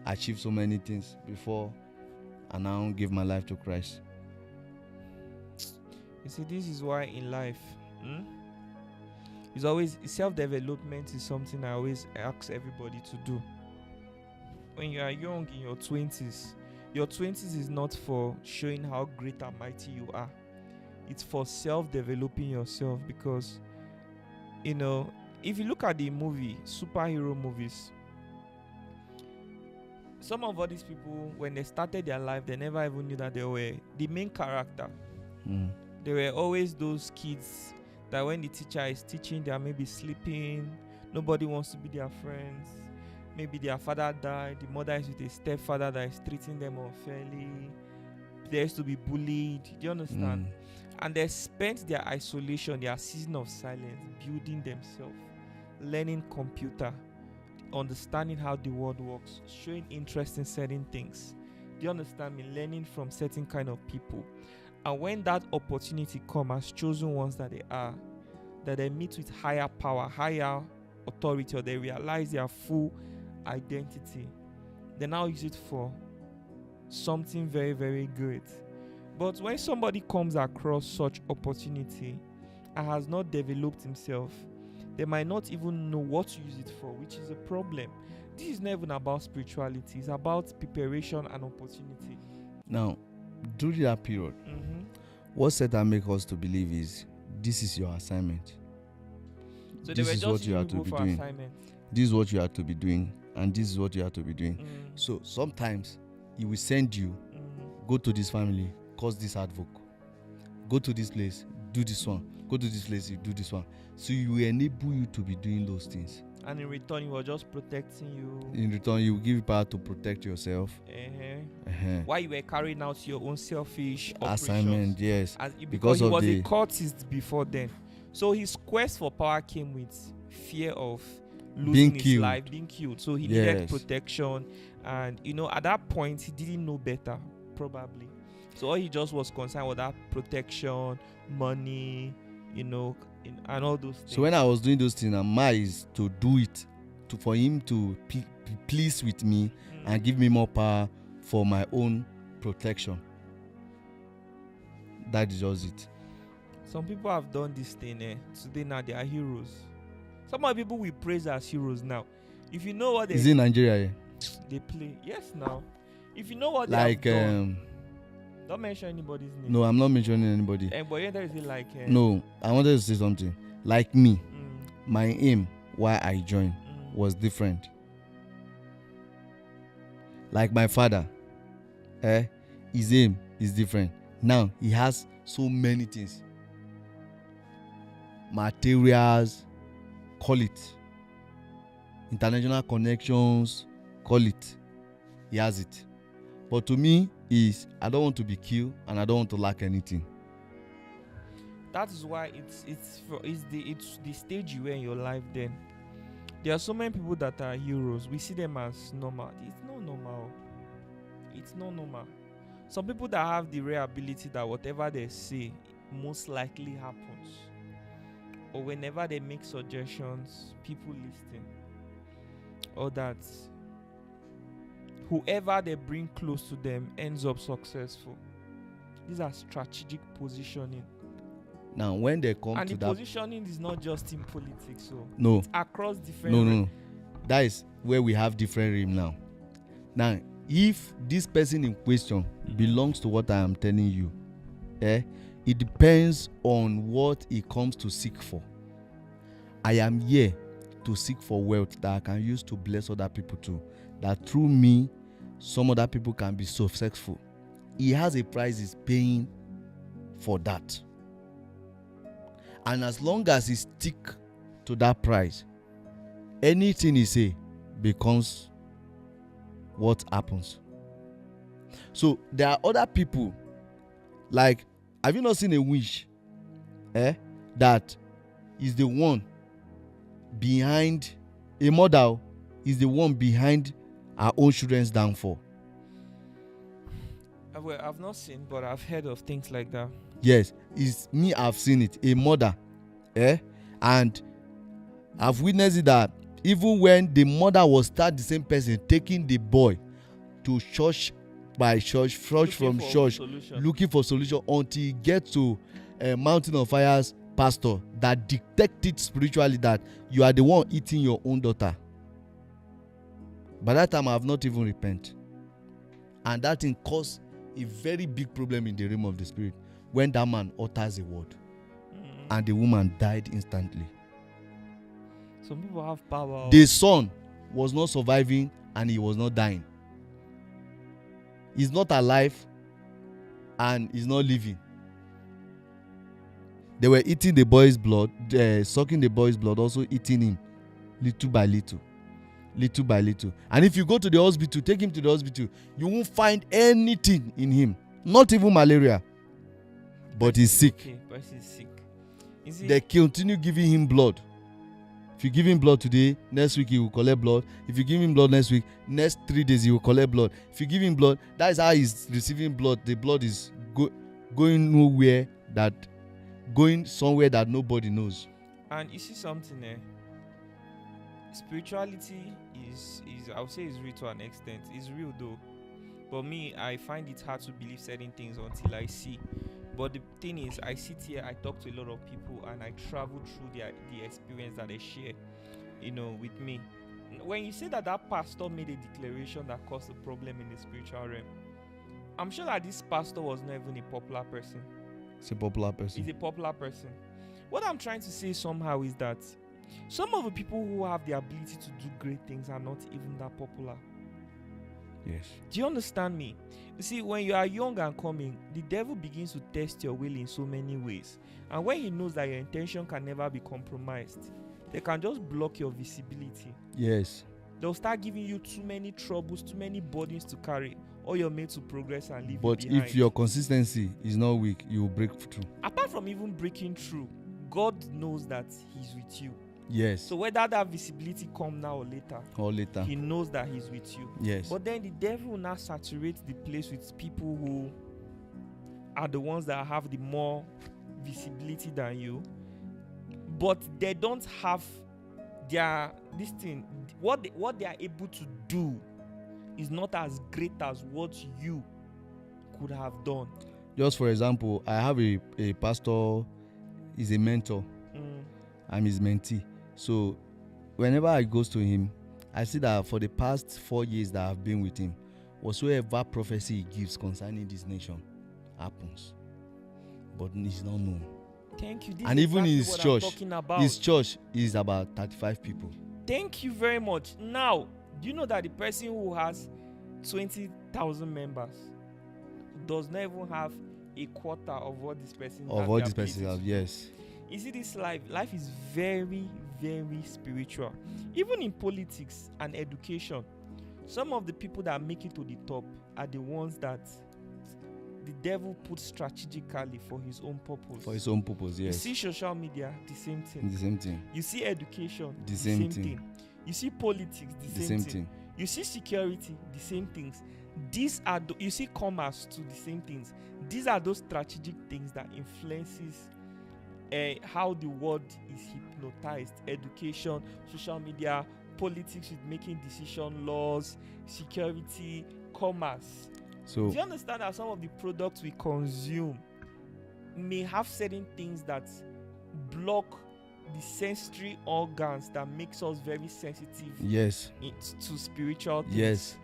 achieve so many things before I now give my life to Christ. You see, this is why in life, it's always self-development is something I always ask everybody to do. When you are young in your 20s is not for showing how great and mighty you are. It's for self-developing yourself, because, you know, if you look at the superhero movies, some of all these people, when they started their life, they never even knew that they were the main character. They were always those kids that when the teacher is teaching, they are maybe sleeping, nobody wants to be their friends, maybe their father died, the mother is with a stepfather that is treating them unfairly, they used to be bullied. Do you understand? And they spent their isolation, their season of silence, building themselves, learning computer, understanding how the world works, showing interest in certain things. Do you understand me? Learning from certain kind of people. And when that opportunity comes, as chosen ones that they are, that they meet with higher power, higher authority, or they realize their full identity, they now use it for something very, very great. But when somebody comes across such opportunity and has not developed himself, they might not even know what to use it for, which is a problem. This is not even about spirituality, it's about preparation and opportunity. Now, during that period, what Satan makes us to believe is this is your assignment. So this is what you have to be doing. Assignment. This is what you have to be doing, and this is what you have to be doing. So sometimes he will send you, go to this family, cause this advocate, go to this place, do this one, go to this place, you do this one. So he will enable you to be doing those things. And in return, he was just protecting you. In return, you give power to protect yourself. While you were carrying out your own selfish Assignment, operations. yes. Because he of was the a cultist before then. So his quest for power came with fear of losing Being his killed. life, being killed. So he Yes. needed protection. And, at that point, he didn't know better, probably. So all he just was concerned with that protection, money, and all those things. So when I was doing those things, my is to do it for him to be pleased with me and give me more power for my own protection. That is just it. Some people have done this thing. Today now they are heroes. Some of the people we praise as heroes now. If you know what they Is it Nigeria? Yeah? They play. Yes, now. If you know what Like they have done, don't mention anybody's name. No, I'm not mentioning anybody. But yeah, there is like. No, I wanted to say something. Like me, my aim why I joined was different. Like my father, his aim is different. Now he has so many things, materials, call it, international connections, call it. He has it. But to me, is I don't want to be killed and I don't want to lack anything. That is why it's the stage you were in your life. Then there are so many people that are heroes. We see them as normal. It's not normal. It's not normal. Some people that have the rare ability that whatever they say most likely happens, or whenever they make suggestions, people listen, or that whoever they bring close to them ends up successful. These are strategic positioning. Now, when they come and to the that, positioning is not just in politics, so no, it's across different. No. That is where we have different realm now. Now, if this person in question belongs to what I am telling you, it depends on what he comes to seek for. I am here to seek for wealth that I can use to bless other people too. That through me, some other people can be successful. He has a price he's paying for that. And as long as he stick to that price, anything he say becomes what happens. So there are other people, like, have you not seen a witch that is the one behind, a mother is the one behind our own children's downfall? Well, I've not seen, but I've heard of things like that. Yes, it's me. I've seen it. A mother, and I've witnessed it that even when the mother was the same person taking the boy to church by church, from church, looking for solution until he gets to Mountain of Fire's pastor that detected spiritually that you are the one eating your own daughter. By that time, I have not even repent, and that thing caused a very big problem in the realm of the spirit when that man utters a word and the woman died instantly. Some people have power. The son was not surviving and he was not dying. He's not alive and he's not living. They were eating the boy's blood, sucking the boy's blood, also eating him little by little. Little by little. And if you go to the hospital, take him to the hospital, you won't find anything in him. Not even malaria. But he's sick. Okay, but he's sick. They continue giving him blood. If you give him blood today, next week he will collect blood. If you give him blood next week, next 3 days he will collect blood. If you give him blood, that is how he's receiving blood. The blood is going nowhere, going somewhere that nobody knows. And you see something there. Spirituality is I would say is real to an extent. It's real though. But me, I find it hard to believe certain things until I see. But the thing is, I sit here, I talk to a lot of people, and I travel through the experience that they share, with me. When you say that pastor made a declaration that caused a problem in the spiritual realm, I'm sure that this pastor was not even a popular person. He's a popular person. He's a popular person. What I'm trying to say somehow is that some of the people who have the ability to do great things are not even that popular. Yes. Do you understand me? You see, when you are young and coming, the devil begins to test your will in so many ways. And when he knows that your intention can never be compromised, they can just block your visibility. Yes. They'll start giving you too many troubles, too many burdens to carry, or you're made to progress and leave But you behind. if your consistency is not weak, you will break through. Apart from even breaking through, God knows that He's with you. Yes. So whether that visibility come now or later, He knows that He's with you. Yes. But then the devil will now saturate the place with people who are the ones that have the more visibility than you, but they don't have this thing. What they are able to do is not as great as what you could have done. Just for example, I have a pastor, is a mentor. I'm his mentee. So whenever I goes to him, I see that for the past 4 years that I've been with him, whatsoever prophecy he gives concerning this nation happens, but it's not known. Thank you. And even in his church is about 35 people. Thank you very much. Now, do you know that the person who has 20,000 members does not even have a quarter of what this person has? Of what this person has, yes. You see, this life is very, very spiritual. Even in politics and education, some of the people that make it to the top are the ones that the devil puts strategically for his own purpose. For his own purpose, yes. You see social media, the same thing. The same thing. You see education, the same thing. You see politics, the same thing. You see security, the same things. These are you see commerce too, the same things. These are those strategic things that influences how the world is hypnotized. Education, social media, politics with making decision, laws, security, commerce. So, do you understand that some of the products we consume may have certain things that block the sensory organs that makes us very sensitive? Yes. To spiritual things. Yes.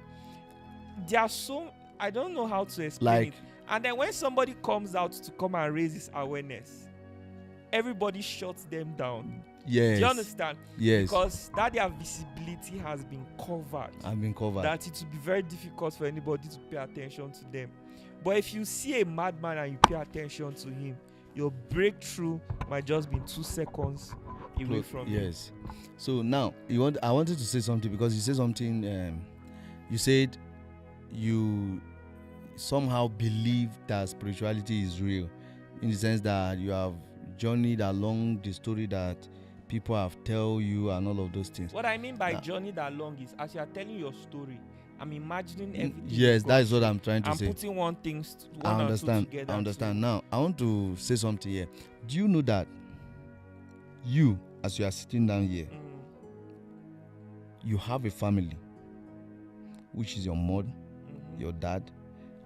There are so, I don't know how to explain it. And then when somebody comes out to come and raise this awareness, everybody shuts them down. Yes. Do you understand? Yes. Because that their visibility has been covered. That it will be very difficult for anybody to pay attention to them. But if you see a madman and you pay attention to him, your breakthrough might just be 2 seconds away from you. Yes. So now I wanted to say something, because you said something. You said you somehow believe that spirituality is real, in the sense that you have journeyed along the story that people have tell you and all of those things. What I mean by journeyed along is, as you are telling your story, I'm imagining everything. Yes, that is what I'm trying to say. I'm putting one or two together. I understand. Now, I want to say something here. Do you know that you, as you are sitting down here, you have a family, which is your mother, your dad,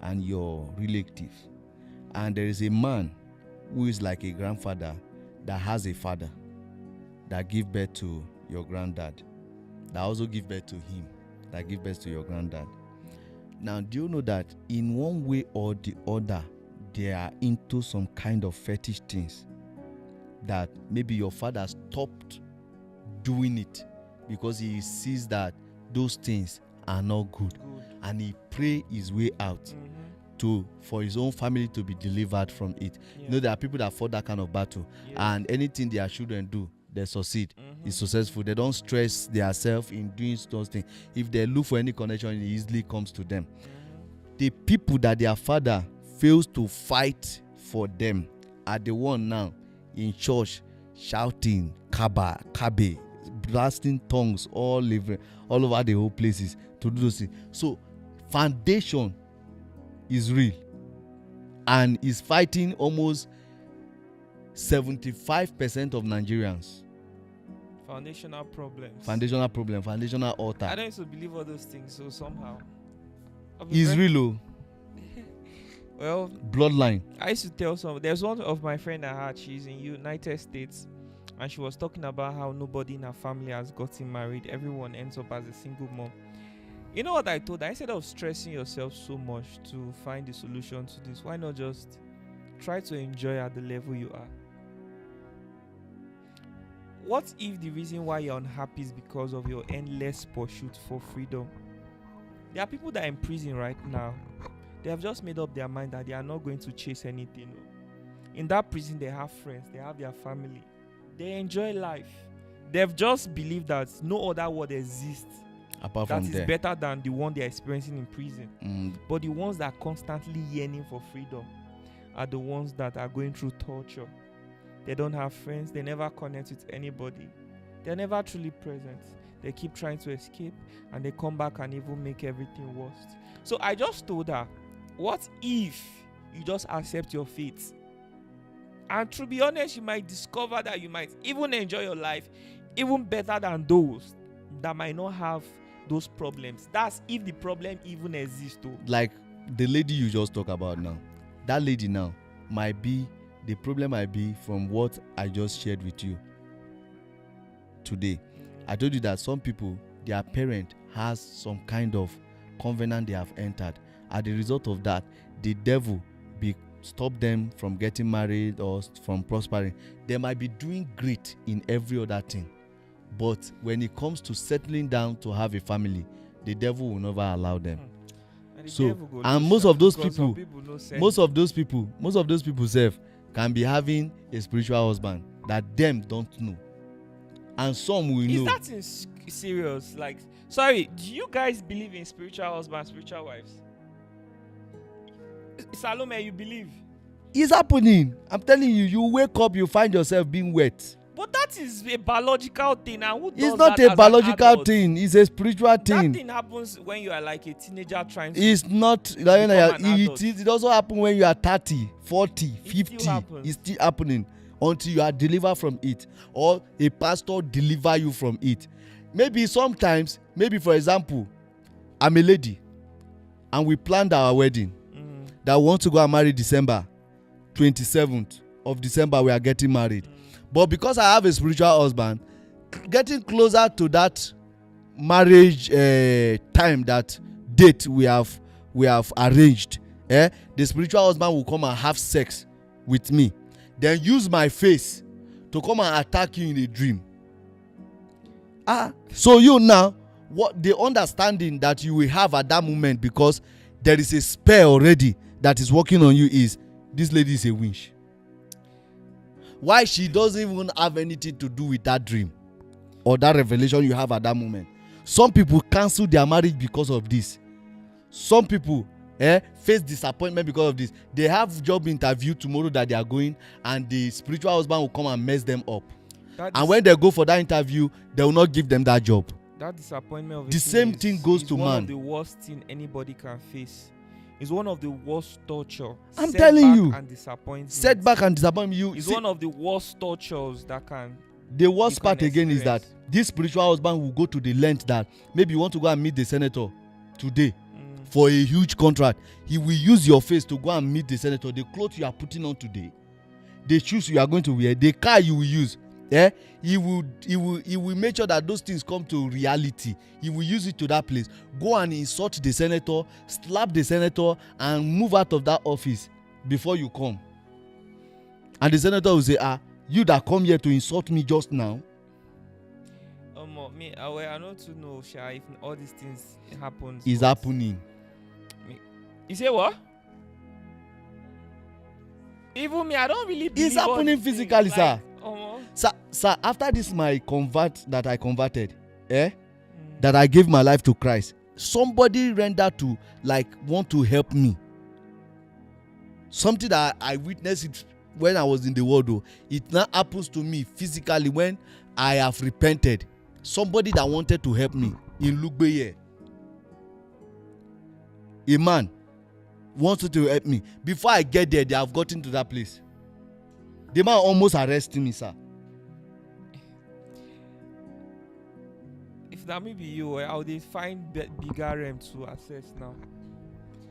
and your relative, and there is a man who is like a grandfather that has a father that give birth to your granddad, that also give birth to him, that give birth to your granddad. Now, do you know that in one way or the other, they are into some kind of fetish things, that maybe your father stopped doing it because he sees that those things are not good. And he pray his way out for his own family to be delivered from it. You know, there are people that fought that kind of battle, and anything their children do, they succeed. It's successful. They don't stress themselves in doing those things. If they look for any connection, it easily comes to them. The people that their father fails to fight for them are the one now in church shouting kabe, blasting tongues all over the whole places to do those things. So foundation is real, and is fighting almost 75% of Nigerians. Foundational problems. Foundational altar. I don't used to believe all those things, so somehow. It's real. Well, bloodline. I used to tell there's one of my friend I had, she's in United States, and she was talking about how nobody in her family has gotten married. Everyone ends up as a single mom. You know what I told her? Instead of stressing yourself so much to find the solution to this, why not just try to enjoy at the level you are? What if the reason why you're unhappy is because of your endless pursuit for freedom? There are people that are in prison right now. They have just made up their mind that they are not going to chase anything. In that prison, they have friends, they have their family. They enjoy life. They've just believed that no other word exists Apart that from is there. better than the one they're experiencing in prison. Mm, But the ones that are constantly yearning for freedom are the ones that are going through torture. They don't have friends. They never connect with anybody. They're never truly present. They keep trying to escape, and they come back and even make everything worse. So I just told her, what if you just accept your fate? And to be honest, you might discover that you might even enjoy your life even better than those that might not have those problems. That's if the problem even exists though. like the lady you just talk about now, that lady now might be, the problem might be from what I just shared with you today. I told you that some people, their parent has some kind of covenant they have entered. As a result of that, the devil be stop them from getting married or from prospering. They might be doing great in every other thing, but when it comes to settling down to have a family, the devil will never allow them. And So, and most of those people, most of those people self can be having a spiritual husband that them don't know, and some will know. Is that serious? Like, sorry, do you guys believe in spiritual husbands, spiritual wives? Salome, you believe? It's happening. I'm telling you, you wake up, you find yourself being wet. But that is a biological thing, and who does It's not that a as an biological adult? thing, it's a spiritual That thing. thing happens when you are like a teenager trying to. It's not become an adult. it also happen when you are 30, 40, It 50. still happens. It's still happening until you are delivered from it, or a pastor deliver you from it. Maybe sometimes, maybe for example, I'm a lady and we planned our wedding that we want to go and marry December 27th of December. We are getting married. But because I have a spiritual husband, getting closer to that marriage time, that date we have arranged, the spiritual husband will come and have sex with me, then use my face to come and attack you in a dream. So you now, what the understanding that you will have at that moment, because there is a spell already that is working on you, is this lady is a winch. Why? She doesn't even have anything to do with that dream or that revelation you have at that moment. Some people cancel their marriage because of this. Some people face disappointment because of this. They have job interview tomorrow that they are going, and the spiritual husband will come and mess them up. And when they go for that interview, they will not give them that job. That disappointment of the same thing goes to one man. of the worst thing anybody can face. It's one of the worst torture. I'm telling you. And disappointment. Setback and disappointment. It's one of the worst tortures that can. The worst part again is that this spiritual husband will go to the length that maybe you want to go and meet the senator today for a huge contract. He will use your face to go and meet the senator. The clothes you are putting on today, the shoes you are going to wear, the car you will use. He will make sure that those things come to reality. He will use it to that place. Go and insult the senator, slap the senator, and move out of that office before you come. And the senator will say, you that come here to insult me just now. Me, I know to know, if all these things happen. Is happening. You say what? Even me, I don't really believe. It's happening physically, sir. Like, Sir, after this my convert that I converted, that I gave my life to Christ, somebody rendered to want to help me. Something that I witnessed it when I was in the world, though. It now happens to me physically when I have repented. Somebody that wanted to help me in Lugbeye. A man wanted to help me. Before I get there, they have gotten to that place. The man almost arrested me, sir. If that may be you, I would find bigger realm to access now.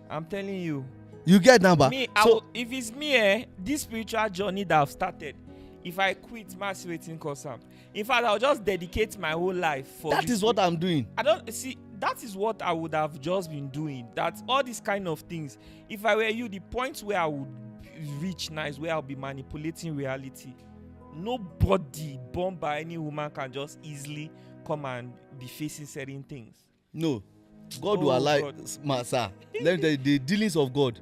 I'm telling you. You get number. Me, so if it's me, this spiritual journey that I've started, if I quit, mass waiting cause am. In fact, I'll just dedicate my whole life for that is what I'm doing. I don't see. That is what I would have just been doing. That's all these kind of things. If I were you, the point where I would reach now is where I'll be manipulating reality. Nobody born by any woman can just easily come and be facing certain things. No, God will allow, sir. Let me tell you, the dealings of God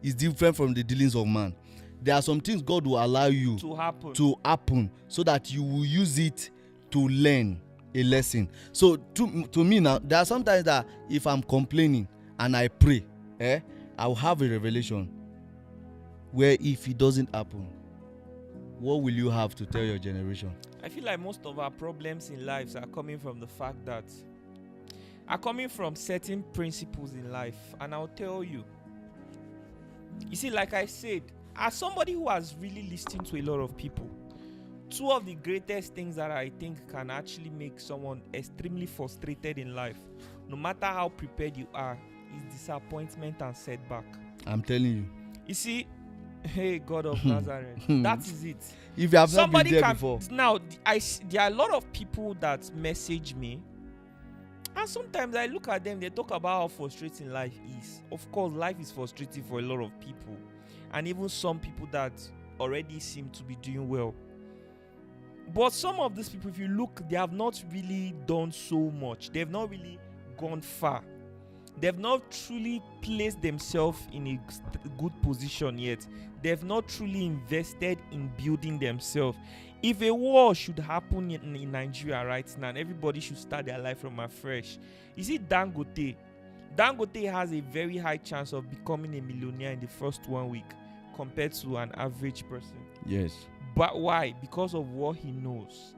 is different from the dealings of man. There are some things God will allow you to happen so that you will use it to learn a lesson. So to me now, there are sometimes that if I'm complaining and I pray, I'll have a revelation where if it doesn't happen, what will you have to tell your generation? I feel like most of our problems in lives are coming from the fact that are coming from certain principles in life. And I'll tell you, see, like I said, as somebody who has really listened to a lot of people, two of the greatest things that I think can actually make someone extremely frustrated in life, no matter how prepared you are, is disappointment and setback. I'm telling you. You see, hey, God of Nazareth, that is it. If you have Somebody not been there before. Now, there are a lot of people that message me, and sometimes I look at them, they talk about how frustrating life is. Of course, life is frustrating for a lot of people, and even some people that already seem to be doing well. But some of these people, if you look, they have not really done so much. They've not really gone far. They've not truly placed themselves in a good position yet. They've not truly invested in building themselves. If a war should happen in Nigeria right now, and everybody should start their life from afresh, you see Dangote. Dangote has a very high chance of becoming a millionaire in the first 1 week compared to an average person. Yes. But why? Because of what he knows,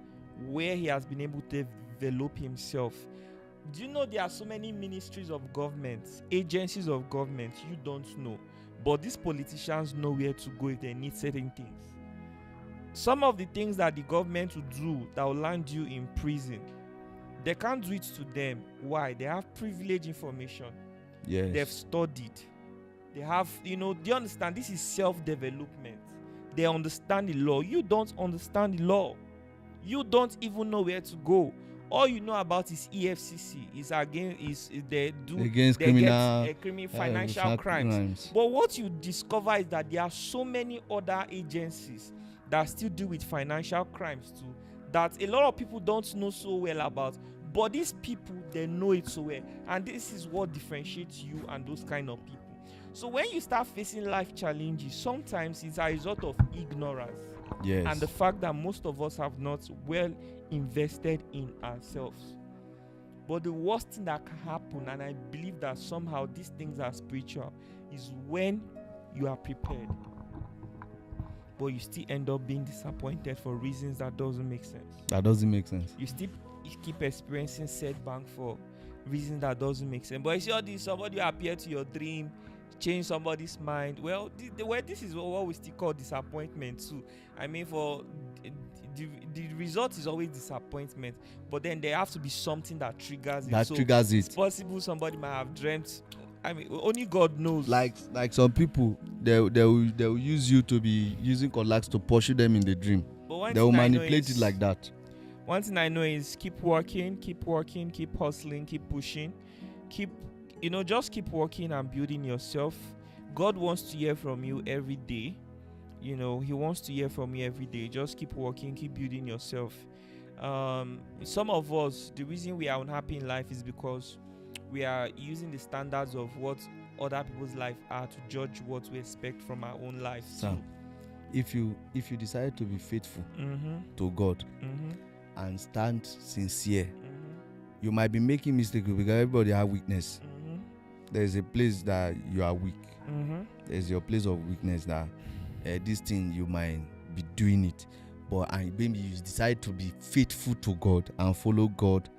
where he has been able to develop himself. Do you know there are so many ministries of government, agencies of government you don't know, but these politicians know where to go if they need certain things. Some of the things that the government will do that will land you in prison, they can't do it to them. Why? They have privileged information. Yes. They've studied. They have, do you understand? This is self-development. They understand the law. You don't understand the law. You don't even know where to go. All you know about is EFCC. They against financial crimes. But what you discover is that there are so many other agencies that still deal with financial crimes too, that a lot of people don't know so well about. But these people, they know it so well. And this is what differentiates you and those kind of people. So when you start facing life challenges, sometimes it's a result of ignorance. Yes. And the fact that most of us have not well invested in ourselves. But the worst thing that can happen, and I believe that somehow these things are spiritual, is when you are prepared, but you still end up being disappointed for reasons that doesn't make sense. That doesn't make sense. You still keep experiencing setback for reasons that doesn't make sense. But you see all this, somebody appear to your dream, change somebody's mind. Well, this is what we still call disappointment too. I mean, for the result is always disappointment, but then there have to be something that triggers it. It's possible somebody might have dreamt. I mean, only God knows. Like some people, they will use you to be using cutlass to pursue them in the dream. They will manipulate it like that. One thing I know is keep working, keep hustling, keep pushing, just keep working and building yourself. God wants to hear from you every day. He wants to hear from you every day. Just keep working, keep building yourself. Some of us, the reason we are unhappy in life is because we are using the standards of what other people's life are to judge what we expect from our own life. So, if you decide to be faithful to God and stand sincere, you might be making mistakes because everybody has weakness. There is a place that you are weak. There is your place of weakness that this thing you might be doing it, but maybe you decide to be faithful to God and follow God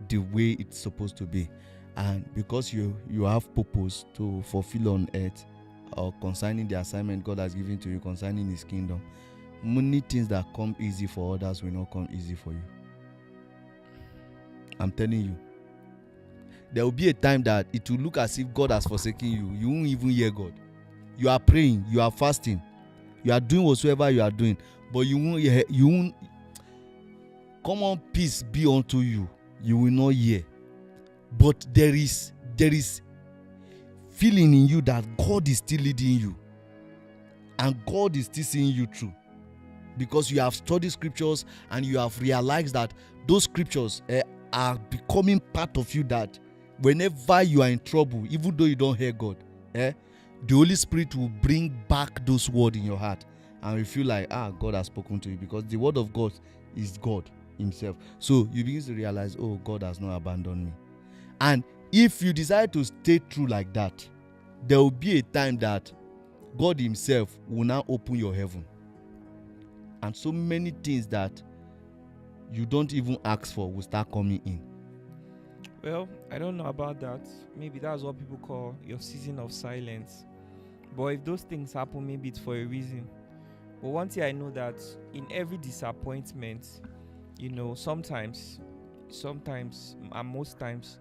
the way it's supposed to be. And because you have purpose to fulfill on earth or concerning the assignment God has given to you concerning His kingdom, many things that come easy for others will not come easy for you. I'm telling you. There will be a time that it will look as if God has forsaken you. You won't even hear God. You are praying, you are fasting, you are doing whatsoever you are doing, but you won't. Come on, peace be unto you. You will not hear. But there is feeling in you that God is still leading you, and God is still seeing you through, because you have studied scriptures and you have realized that those scriptures are becoming part of you, that whenever you are in trouble, even though you don't hear God, the Holy Spirit will bring back those words in your heart, and you feel like God has spoken to you, because the word of God is God. himself. So you begin to realize, oh, God has not abandoned me. And if you decide to stay true like that, there will be a time that God himself will now open your heaven. And so many things that you don't even ask for will start coming in. Well, I don't know about that. Maybe that's what people call your season of silence. But if those things happen, maybe it's for a reason. But one thing I know that in every disappointment, sometimes and most times,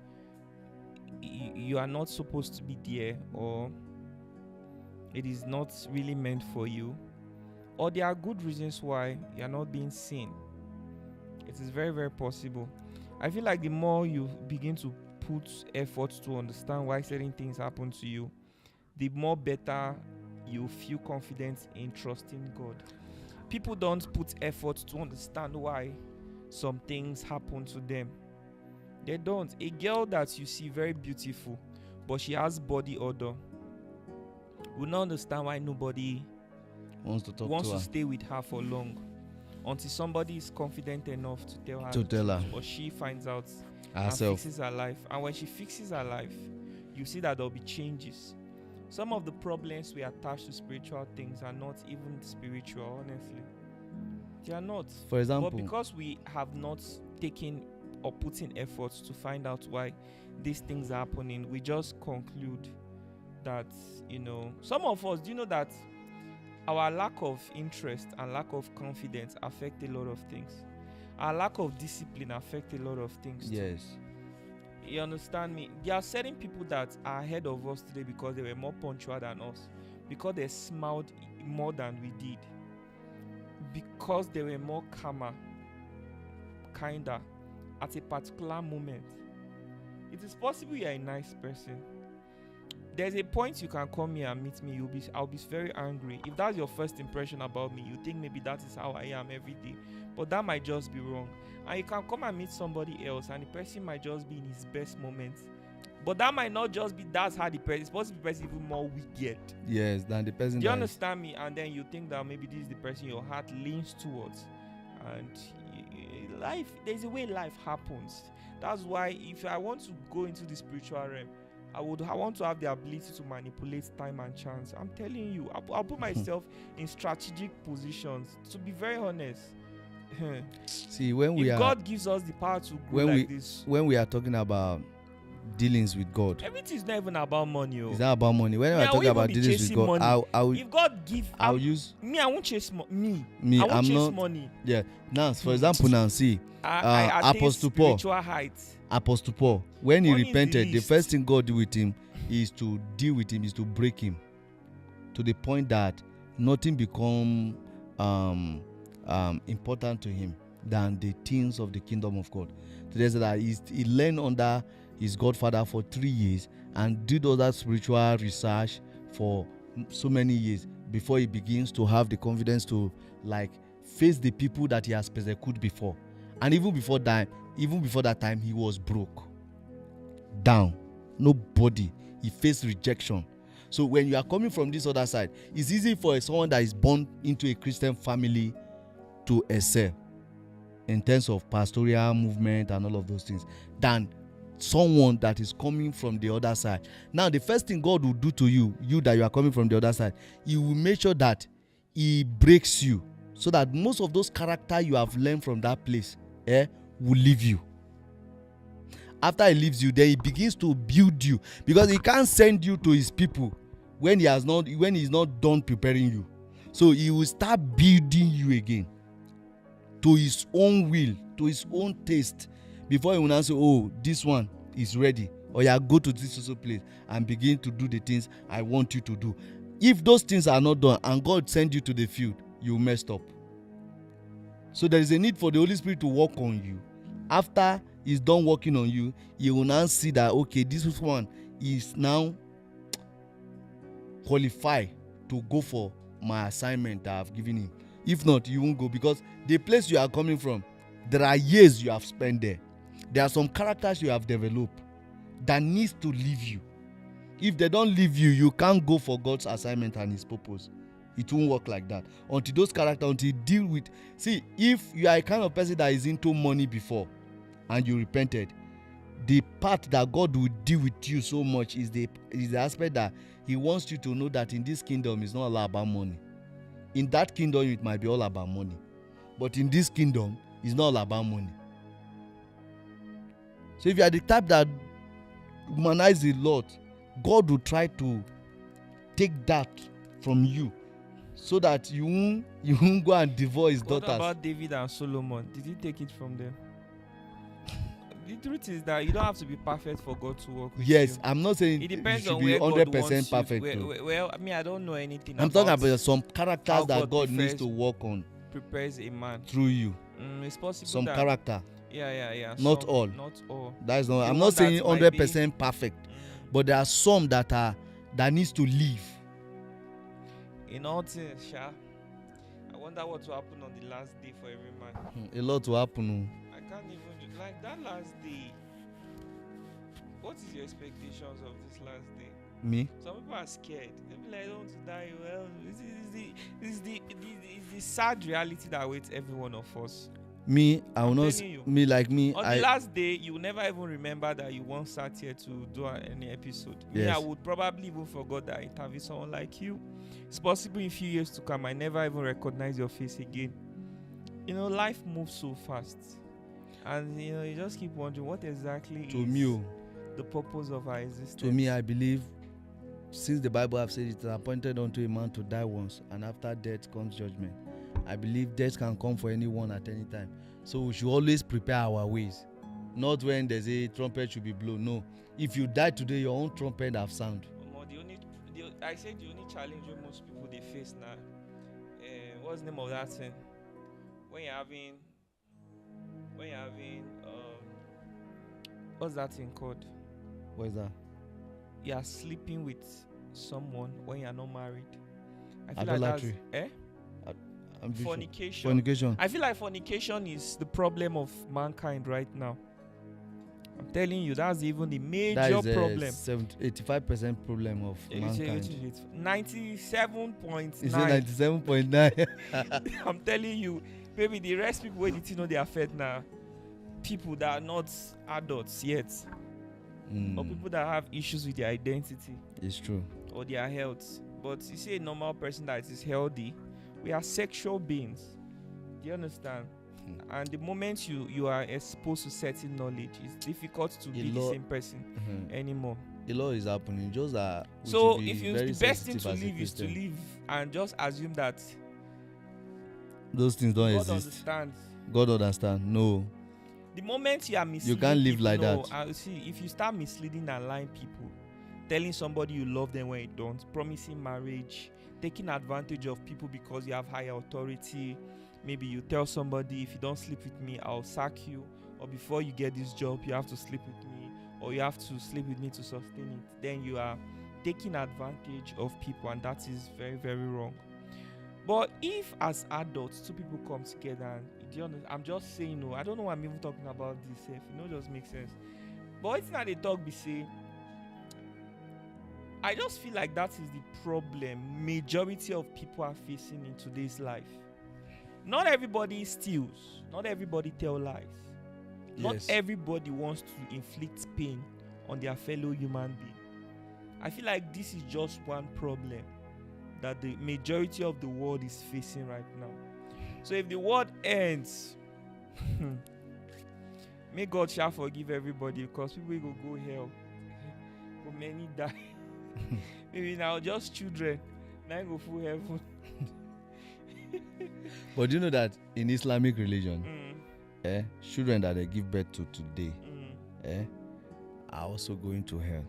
you are not supposed to be there, or it is not really meant for you, or there are good reasons why you are not being seen. It is very, very possible. I feel like the more you begin to put effort to understand why certain things happen to you, the more better you feel confident in trusting God. People don't put effort to understand why some things happen to them. They don't. A girl that you see very beautiful, but she has body odor, will not understand why nobody Wants to stay with her for long, until somebody is confident enough to tell her To tell her. But she finds out herself. and fixes her life. And when she fixes her life, you see that there'll be changes. Some of the problems we attach to spiritual things are not even spiritual, honestly. They are not. For example, But because we have not taken or put in efforts to find out why these things are happening, we just conclude that, some of us, do you know that our lack of interest and lack of confidence affect a lot of things? Our lack of discipline affect a lot of things too. yes, You understand me? There are certain people that are ahead of us today because they were more punctual than us, because they smiled more than we did, because they were more calmer, kinder at a particular moment. It is possible you are a nice person. There's a point you can come here and meet me. I'll be very angry. If that's your first impression about me, you think maybe that is how I am every day. But that might just be wrong. And you can come and meet somebody else, and the person might just be in his best moment. But that might not just be that's how the person. It's possible the person is even more wicked. yes, than the person. Do you understand me? And then you think that maybe this is the person your heart leans towards. And life, there's a way life happens. That's why if I want to go into the spiritual realm, I want to have the ability to manipulate time and chance. I'm telling you, I'll put myself in strategic positions. To be very honest, See, when we if are God gives us the power to grow like this, when we are talking about dealings with God, everything is not even about money. it's not about money. When we Me, are I talking won't about even be dealings with chasing God, money. If God give, I'll use me. I won't chase me. me. I won't I'm chase not. money. Yeah. Now, for example, now see, I attain Apostle Paul. spiritual heights. Apostle Paul, when he Money is the repented, the least. first thing God did with him is to deal with him, is to break him, to the point that nothing become important to him than the things of the kingdom of God. So there's that he learned under his godfather for 3 years and did all that spiritual research for so many years before he begins to have the confidence to face the people that he has persecuted before. And even before that time, he was broke down. Nobody. He faced rejection. So when you are coming from this other side, it's easy for someone that is born into a Christian family to excel in terms of pastoral movement and all of those things than someone that is coming from the other side. Now, the first thing God will do to you that you are coming from the other side, he will make sure that he breaks you so that most of those character you have learned from that place will leave you. After he leaves you, then he begins to build you, because he can't send you to his people when he's not done preparing you. So he will start building you again to his own will, to his own taste, before he will now say, oh, this one is ready, or yeah, go to this other place and begin to do the things I want you to do. If those things are not done and God sends you to the field, you messed up. So there is a need for the Holy Spirit to work on you. After he's done working on you, he will now see that, okay, this one is now qualified to go for my assignment that I've given him. If not, you won't go, because the place you are coming from, there are years you have spent there. There are some characters you have developed that needs to leave you. If they don't leave you, you can't go for God's assignment and his purpose. it won't work like that. Until those characters, until you deal with, see, if you are a kind of person that is into money before and you repented, the part that God will deal with you so much is the aspect that he wants you to know that in this kingdom it's not all about money. In that kingdom it might be all about money, but in this kingdom it's not all about money. So if you are the type that humanize a lot, God will try to take that from you so that you won't go and divorce his daughters. What about David and Solomon? Did he take it from them? The truth is that you don't have to be perfect for God to work with you. Yes, I'm not saying it depends you should on be where God 100% wants perfect. you. Well, I mean, I don't know anything. I'm talking about some characters that God needs to work on. Prepares a man through you. It's possible. Some character. Yeah. Not all. Not all. That is not. I'm not saying 100% perfect, but there are some that needs to live. In all things, Sha, I wonder what will happen on the last day for every man. A lot will happen. I can't even like that last day. What is your expectations of this last day? Me? Some people are scared. They be like, I don't want to die. Well, this is the sad reality that awaits every one of us. Me, I will not. Me like me. On the last day, you will never even remember that you once sat here to do any episode. Yes. Me, I would probably even forget that I interviewed someone like you. It's possible in a few years to come, I never even recognize your face again. You know, life moves so fast, and you know, you just keep wondering what exactly is the purpose of our existence. To me, I believe, since the Bible have said it is appointed unto a man to die once, and after death comes judgment. I believe death can come for anyone at any time. So we should always prepare our ways. Not when there's a trumpet should be blown. No. If you die today, your own trumpet have sound. I said the only challenge most people they face now. What's the name of that thing? When you're having what's that thing called? What is that? You are sleeping with someone when you're not married. I feel idolatry. Like that's fornication. Fornication. I feel like fornication is the problem of mankind right now. I'm telling you, that's even the major problem. 85% problem of mankind. 97.9. Is it 97.9? I'm telling you, maybe the rest people where did you know they are fed now? People that are not adults yet. Or people that have issues with their identity. It's true. Or their health. But you see a normal person that is healthy, we are sexual beings. Do you understand? And the moment you are exposed to certain knowledge, it's difficult to be the same person anymore. A lot is happening. Just that. So if the best thing to live is to live and just assume that those things don't God exist. Understands. God understands. No. The moment you are misleading, you can't live like that. See, if you start misleading and lying people, telling somebody you love them when you don't, promising marriage, taking advantage of people because you have higher authority. Maybe you tell somebody, if you don't sleep with me, I'll sack you. Or before you get this job, you have to sleep with me. Or you have to sleep with me to sustain it. Then you are taking advantage of people, and that is very, very wrong. But if as adults, two people come together, and I'm just saying, no, I don't know why I'm even talking about this. If it just makes sense. But it's not a talk we say. I just feel like that is the problem majority of people are facing in today's life. Not everybody steals. Not everybody tells lies. Yes. Not everybody wants to inflict pain on their fellow human being. I feel like this is just one problem that the majority of the world is facing right now. So if the world ends, may God shall forgive everybody, because people will go hell. But many die. Maybe now just children. Now go full heaven. But do you know that in Islamic religion, children that they give birth to today are also going to hell?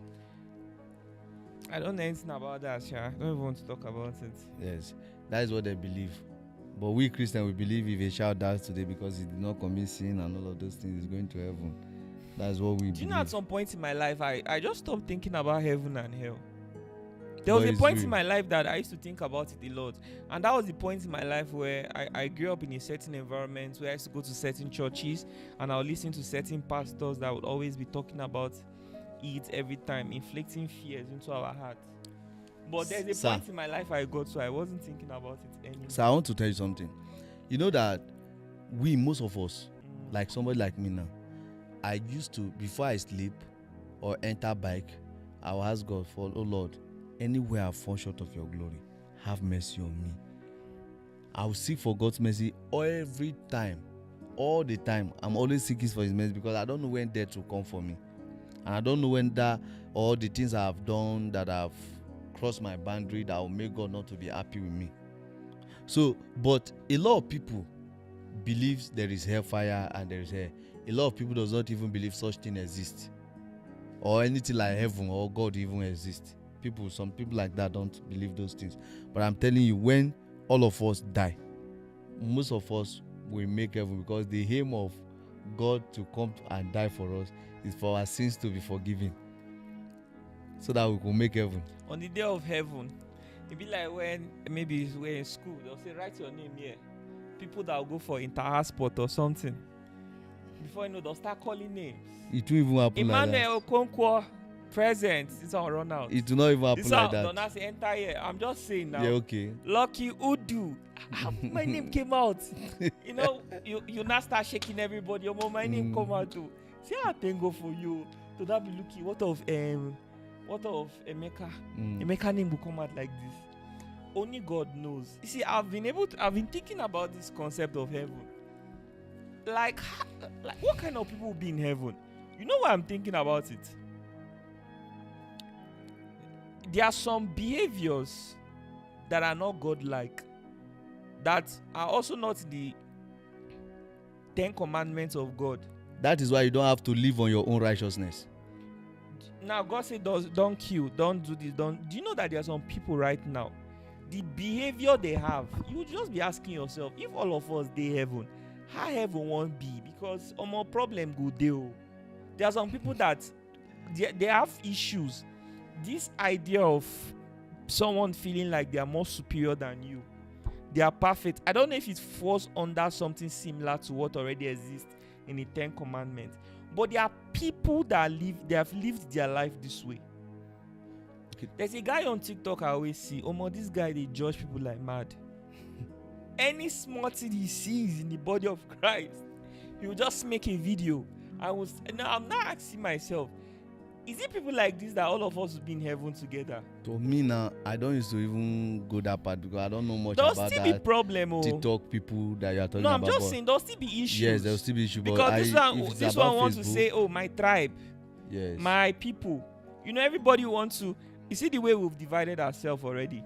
I don't know anything about that, Sha. I don't even want to talk about it. Yes, that is what they believe. But we Christians, we believe if a child dies today because he did not commit sin and all of those things, he's going to heaven. That's what we believe. Do you know, at some point in my life, I just stopped thinking about heaven and hell. There was a point in my life that I used to think about it a lot. And that was the point in my life where I grew up in a certain environment where I used to go to certain churches and I would listen to certain pastors that would always be talking about it every time, inflicting fears into our hearts. But there's a Sir. point in my life I got, so I wasn't thinking about it anymore. So I want to tell you something. You know that most of us, like somebody like me now, I used to, before I sleep or enter bike, I will ask God for, oh Lord, anywhere I fall short of your glory, have mercy on me. I will seek for God's mercy every time, all the time. I'm always seeking for His mercy because I don't know when death will come for me, and I don't know when that all the things I have done that have crossed my boundary that will make God not to be happy with me. So, but a lot of people believes there is hellfire and there is hell. A lot of people does not even believe such thing exists, or anything like heaven or God even exists. Some people like that don't believe those things. But I'm telling you, when all of us die, most of us will make heaven, because the aim of God to come and die for us is for our sins to be forgiven, so that we can make heaven. On the day of heaven, it be like when maybe we're in school, they'll say, write your name here. People that will go for inter-house sport or something, before you know, they'll start calling names. It will even happen Emmanuel like that. Okonkwo, present. This one run out. It will not even happen This like one that. don't not say enter here. I'm just saying now. Yeah, okay. Lucky Udu. My name came out. You know, you now start shaking everybody. Oh, my name come out too. See how thing go for you. To that be looking. What of Emeka? Emeka name will come out like this. Only God knows. You see, I've been thinking about this concept of heaven. Like what kind of people will be in heaven? You know why I'm thinking about it? There are some behaviors that are not godlike, that are also not the 10 commandments of God. That is why you don't have to live on your own righteousness. Now God said, don't kill, don't do this, don't. Do you know that there are some people right now, the behavior they have, you would just be asking yourself, if all of us dey heaven, how heaven won't be? Because more problem go deal. There are some people that they have issues. This idea of someone feeling like they are more superior than you, they are perfect. I don't know if it falls under something similar to what already exists in the 10 commandments, but there are people that have lived their life this way. Okay. There's a guy on TikTok I always see. This guy, they judge people like mad. Any small thing he sees in the body of Christ, he will just make a video. I'm not asking myself, is it people like this that all of us will be in heaven together? To me now, I don't used to even go that part because I don't know much There'll about still that be problem. TikTok people that you are talking No, about. I'm just saying there'll still be issues. Yes, there'll still be issues. Because this one wants to say, my tribe, yes, my people. You know, everybody wants to. You see the way we've divided ourselves already.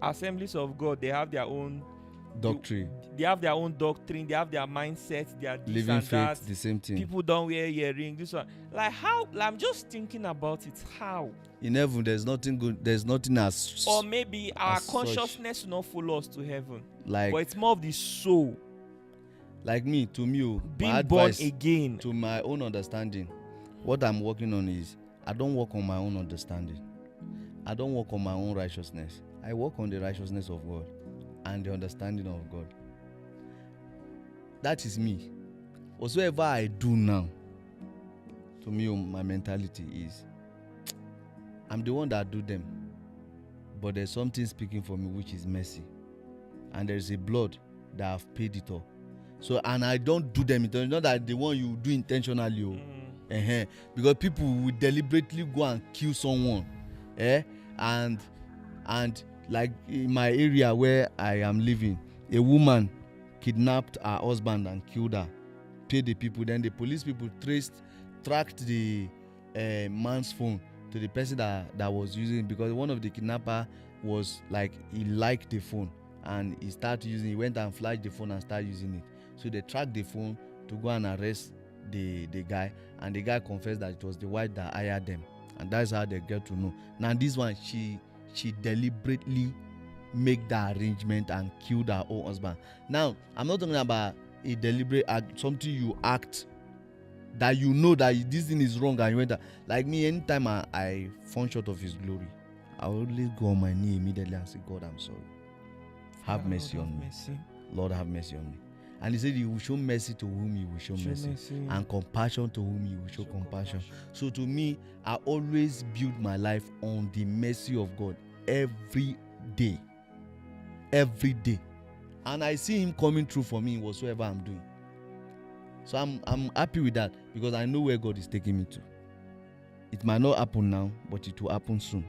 Assemblies of God, they have their own doctrine. They have their own doctrine. They have their mindset. Their this Living and faith, that. the same thing. People don't wear earrings. This one, like how? Like, I'm just thinking about it. How? In heaven, there's nothing good. There's nothing as. Or maybe our consciousness will not follow us to heaven. Like, but it's more of the soul. Like me, to me, being born again. To my own understanding, what I'm working on is I don't work on my own understanding. I don't work on my own righteousness. I work on the righteousness of God and the understanding of God. That is me. Whatsoever I do now, to me, my mentality is I'm the one that do them, but there's something speaking for me, which is mercy, and there's a blood that I've paid it all. So, and I don't do them intentionally. Not that the one you do intentionally, because people will deliberately go and kill someone, and like in my area where I am living, a woman kidnapped her husband and killed her, paid the people. Then the police people tracked the man's phone to the person that was using it, because one of the kidnapper was like, he liked the phone and he started using it. He went and flashed the phone and started using it. So they tracked the phone to go and arrest the guy, and the guy confessed that it was the wife that hired them, and that's how they get to know. Now this one, she deliberately make that arrangement and killed her own husband. Now I'm not talking about a deliberate act, something you act that you know that this thing is wrong and you went that. Like me, anytime I fall short of His glory, I always go on my knee immediately and say, God, I'm sorry. Have mercy on me. Lord, have mercy on me. And he said he will show mercy to whom he will show mercy, and compassion to whom he will show compassion. So to me, I always build my life on the mercy of God every day. Every day. And I see him coming through for me in whatsoever I'm doing. So I'm happy with that, because I know where God is taking me to. It might not happen now, but it will happen soon.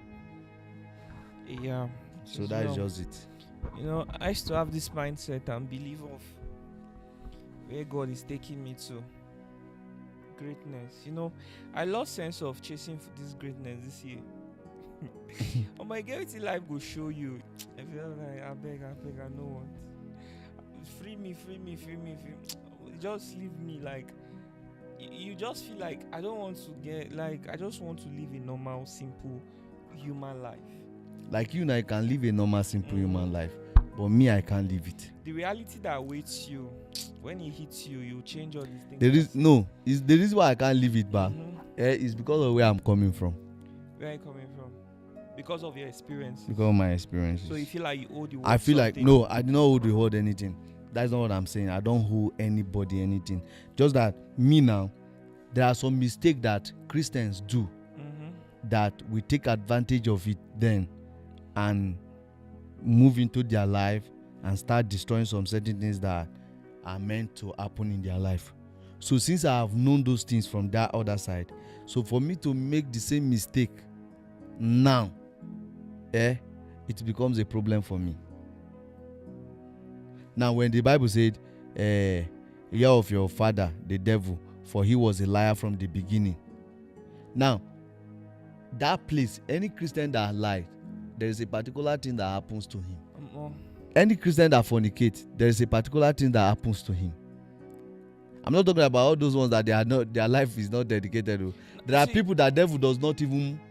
Yeah. So that is just it. I used to have this mindset and belief of where God is taking me to. Greatness. I lost sense of chasing for this greatness this year. Oh my God, life will show you. I feel like I beg, I know what. Free me. Just leave me. Like, you just feel like I don't want to I just want to live a normal, simple human life. Like you now, you can live a normal, simple human life, but me, I can't live it. The reality that awaits you when it hits you, you change all these things. Is the reason why I can't live it, but it's because of where I'm coming from. Where are you coming from? Because of your experience. Because of my experiences. So you feel like you owe the world I feel something. like no, I do not hold anything. That's not what I'm saying. I don't owe anybody anything. Just that me now, there are some mistakes that Christians do that we take advantage of it then and move into their life and start destroying some certain things that are meant to happen in their life. So since I have known those things from that other side, so for me to make the same mistake now, it becomes a problem for me. Now when the Bible said, hear of your father, the devil, for he was a liar from the beginning. Now, that place, any Christian that lied, there is a particular thing that happens to him. Any Christian that fornicates, there is a particular thing that happens to him. I'm not talking about all those ones that their life is not dedicated to. There are people that devil does not even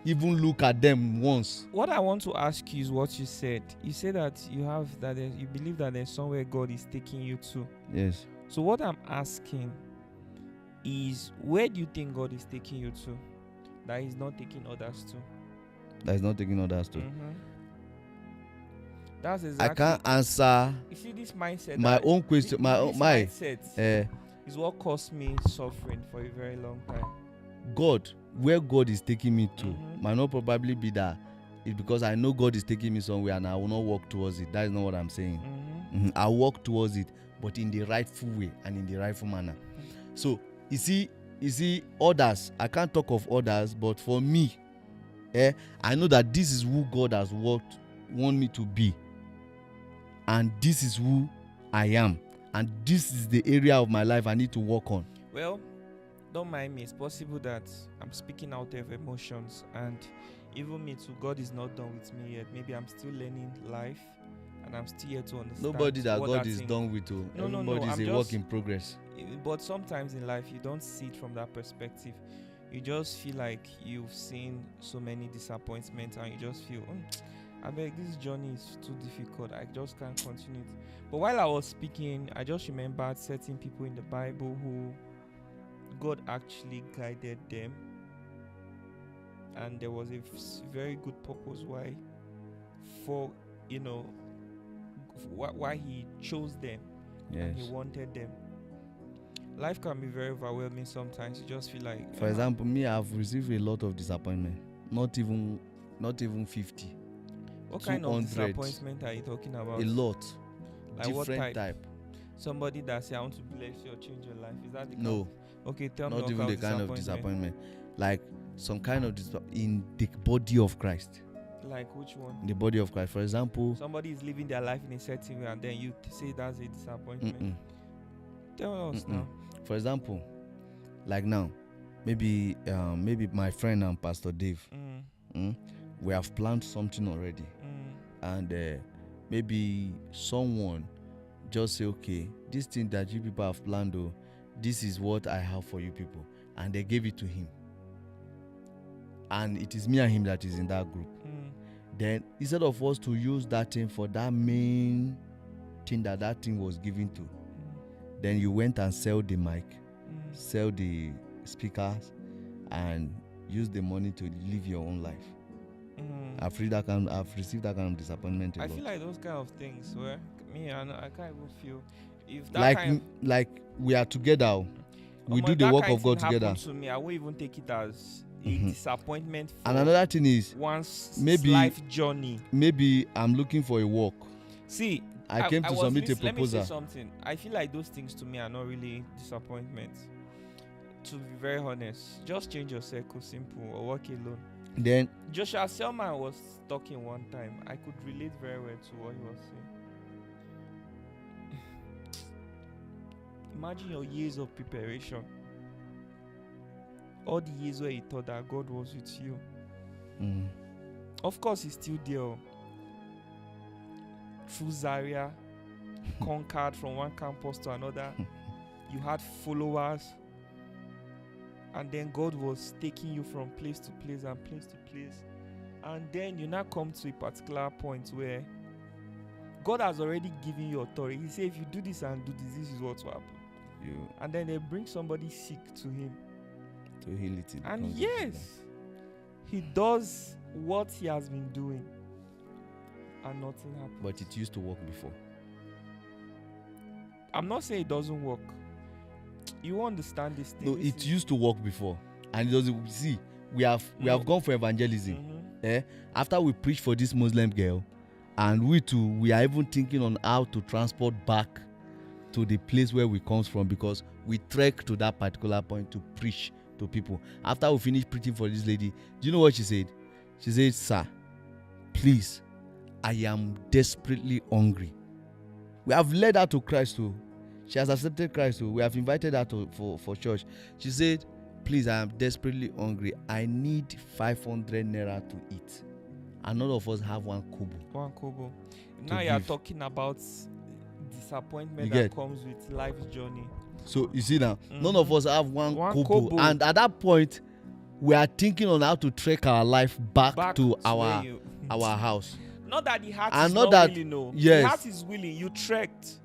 look at them once. What I want to ask you is what you said. You said that you believe that there's somewhere God is taking you to. Yes. So what I'm asking is, where do you think God is taking you to that He's not taking others to? That is not taking others to. That's exactly. I can't answer. You see, this mindset. My own question. My mindset is what caused me suffering for a very long time. God, where God is taking me to, might not probably be that. It's because I know God is taking me somewhere and I will not walk towards it. That is not what I'm saying. I walk towards it, but in the rightful way and in the rightful manner. So you see, others. I can't talk of others, but for me, I know that this is who God has want me to be, and this is who I am, and this is the area of my life I need to work on. Well, don't mind me. It's possible that I'm speaking out of emotions, and even me too, God is not done with me yet. Maybe I'm still learning life, and I'm still yet to understand. Nobody that God is done with. Everybody is a work in progress. But sometimes in life, you don't see it from that perspective. You just feel like you've seen so many disappointments, and you just feel, I beg, this journey is too difficult. I just can't continue it. But while I was speaking, I just remembered certain people in the Bible who God actually guided them, and there was a very good purpose why He chose them. Yes. And He wanted them. Life can be very overwhelming sometimes. You just feel like, for example, me, I've received a lot of disappointment. Not even 50. What kind of disappointment are you talking about? A lot. Like different what type. Somebody that say, I want to bless you or change your life. Is that the kind? No. Okay, tell me. Not even the kind of disappointment. Like some kind of in the body of Christ. Like which one? In the body of Christ. For example, somebody is living their life in a certain way, and then you say that's a disappointment. Tell us now. For example, like now, maybe my friend and Pastor Dave, we have planned something already, and maybe someone just say, okay, this thing that you people have planned, this is what I have for you people, and they gave it to him, and it is me and him that is in that group. Then instead of us to use that thing for that main thing that thing was given to, then you went and sell the mic, sell the speakers, and use the money to live your own life. I've received that kind of disappointment a lot. I feel like those kind of things where me, I can't even feel. if that kind like we are together. We do the work of God together. Happened to me, I won't even take it as a disappointment for and another thing is one's maybe life journey. Maybe I'm looking for a work. See, I came to submit a proposal. Let me say something. I feel like those things to me are not really disappointments. To be very honest, just change your circle, simple, or work alone. Then Joshua Selman was talking one time. I could relate very well to what he was saying. Imagine your years of preparation. All the years where you thought that God was with you. Of course, He's still there. Through Zaria, conquered from one campus to another. You had followers. And then God was taking you from place to place and place to place. And then you now come to a particular point where God has already given you authority. He said, if you do this and do this, this is what will happen. And then they bring somebody sick to Him. To heal it. And yes, He does what He has been doing. And nothing happens. But it used to work before. I'm not saying it doesn't work. You understand this thing? No, it used to work before, and it doesn't. See, we have gone for evangelism. After we preach for this Muslim girl, and we are even thinking on how to transport back to the place where we comes from, because we trek to that particular point to preach to people. After we finished preaching for this lady, do you know what she said? She said, "Sir, please, I am desperately hungry." We have led her to Christ too. She has accepted Christ too. We have invited her for church. She said, "Please, I am desperately hungry. I need 500 naira to eat." And none of us have one kobo. One kobo. Now you are talking about disappointment that comes with life's journey. So you see now, none of us have one kobo. And at that point, we are thinking on how to trek our life back to our house. Not that the heart is not willing, no. Yes. The heart is willing. You trekked.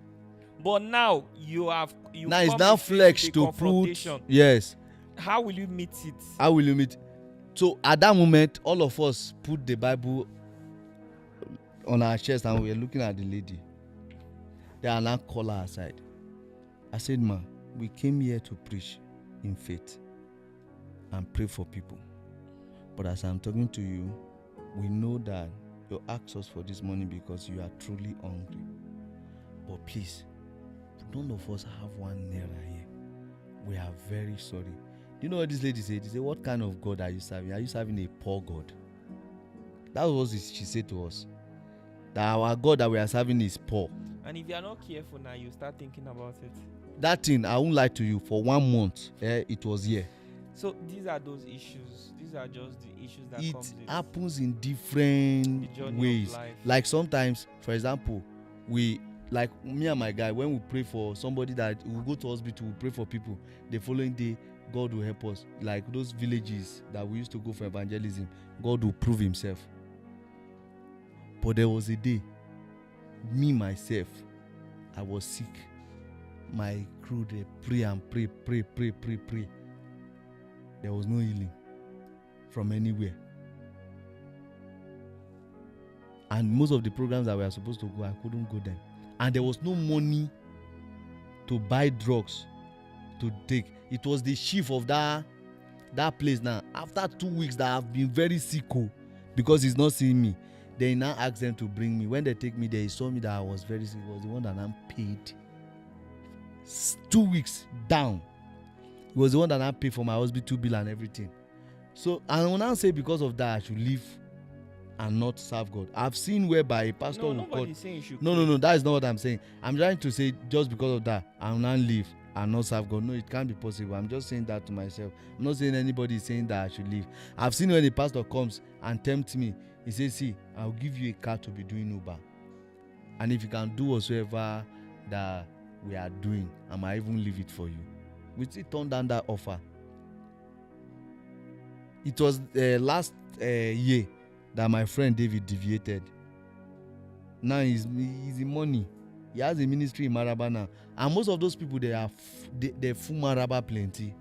But now now it's now flex to put. Yes. How will you meet it? How will you meet? So at that moment, all of us put the Bible on our chest and we were looking at the lady. They are now call her aside. I said, "Ma, we came here to preach in faith and pray for people. But as I'm talking to you, we know that you asked us for this money because you are truly hungry. But please, none of us have 1 naira here. We are very sorry." Do you know what this lady said? She said, "What kind of God are you serving? Are you serving a poor God?" That was what she said to us. That our God that we are serving is poor. And if you are not careful now, you start thinking about it. That thing, I won't lie to you, for 1 month, it was here. So these are those issues. These are just the issues that comes with it happens in different ways. Like sometimes, for example, like me and my guy, when we pray for somebody that we go to hospital, we pray for people. The following day, God will help us. Like those villages that we used to go for evangelism, God will prove Himself. But there was a day, me myself, I was sick. My crew, they pray and pray. There was no healing from anywhere. And most of the programs that we were supposed to go, I couldn't go there. And there was no money to buy drugs to take. It was the chief of that place now. After 2 weeks that I've been very sick, because he's not seeing me, they now asked them to bring me. When they take me there, he saw me that I was very sick. He was the one that I paid 2 weeks down. He was the one that I paid for my hospital bill and everything. So I will now say because of that I should leave and not serve God. I've seen whereby a pastor will call. No, that is not what I'm saying. I'm trying to say just because of that I will not leave and not serve God. No, it can't be possible. I'm just saying that to myself. I'm not saying anybody is saying that I should leave. I've seen when a pastor comes and tempts me, he says, "See, I'll give you a car to be doing Uber. And if you can do whatsoever that we are doing, I might even leave it for you." We still turned down that offer. It was last year that my friend David deviated. Now he's in money. He has a ministry in Maraba now. And most of those people, they're full Maraba plenty.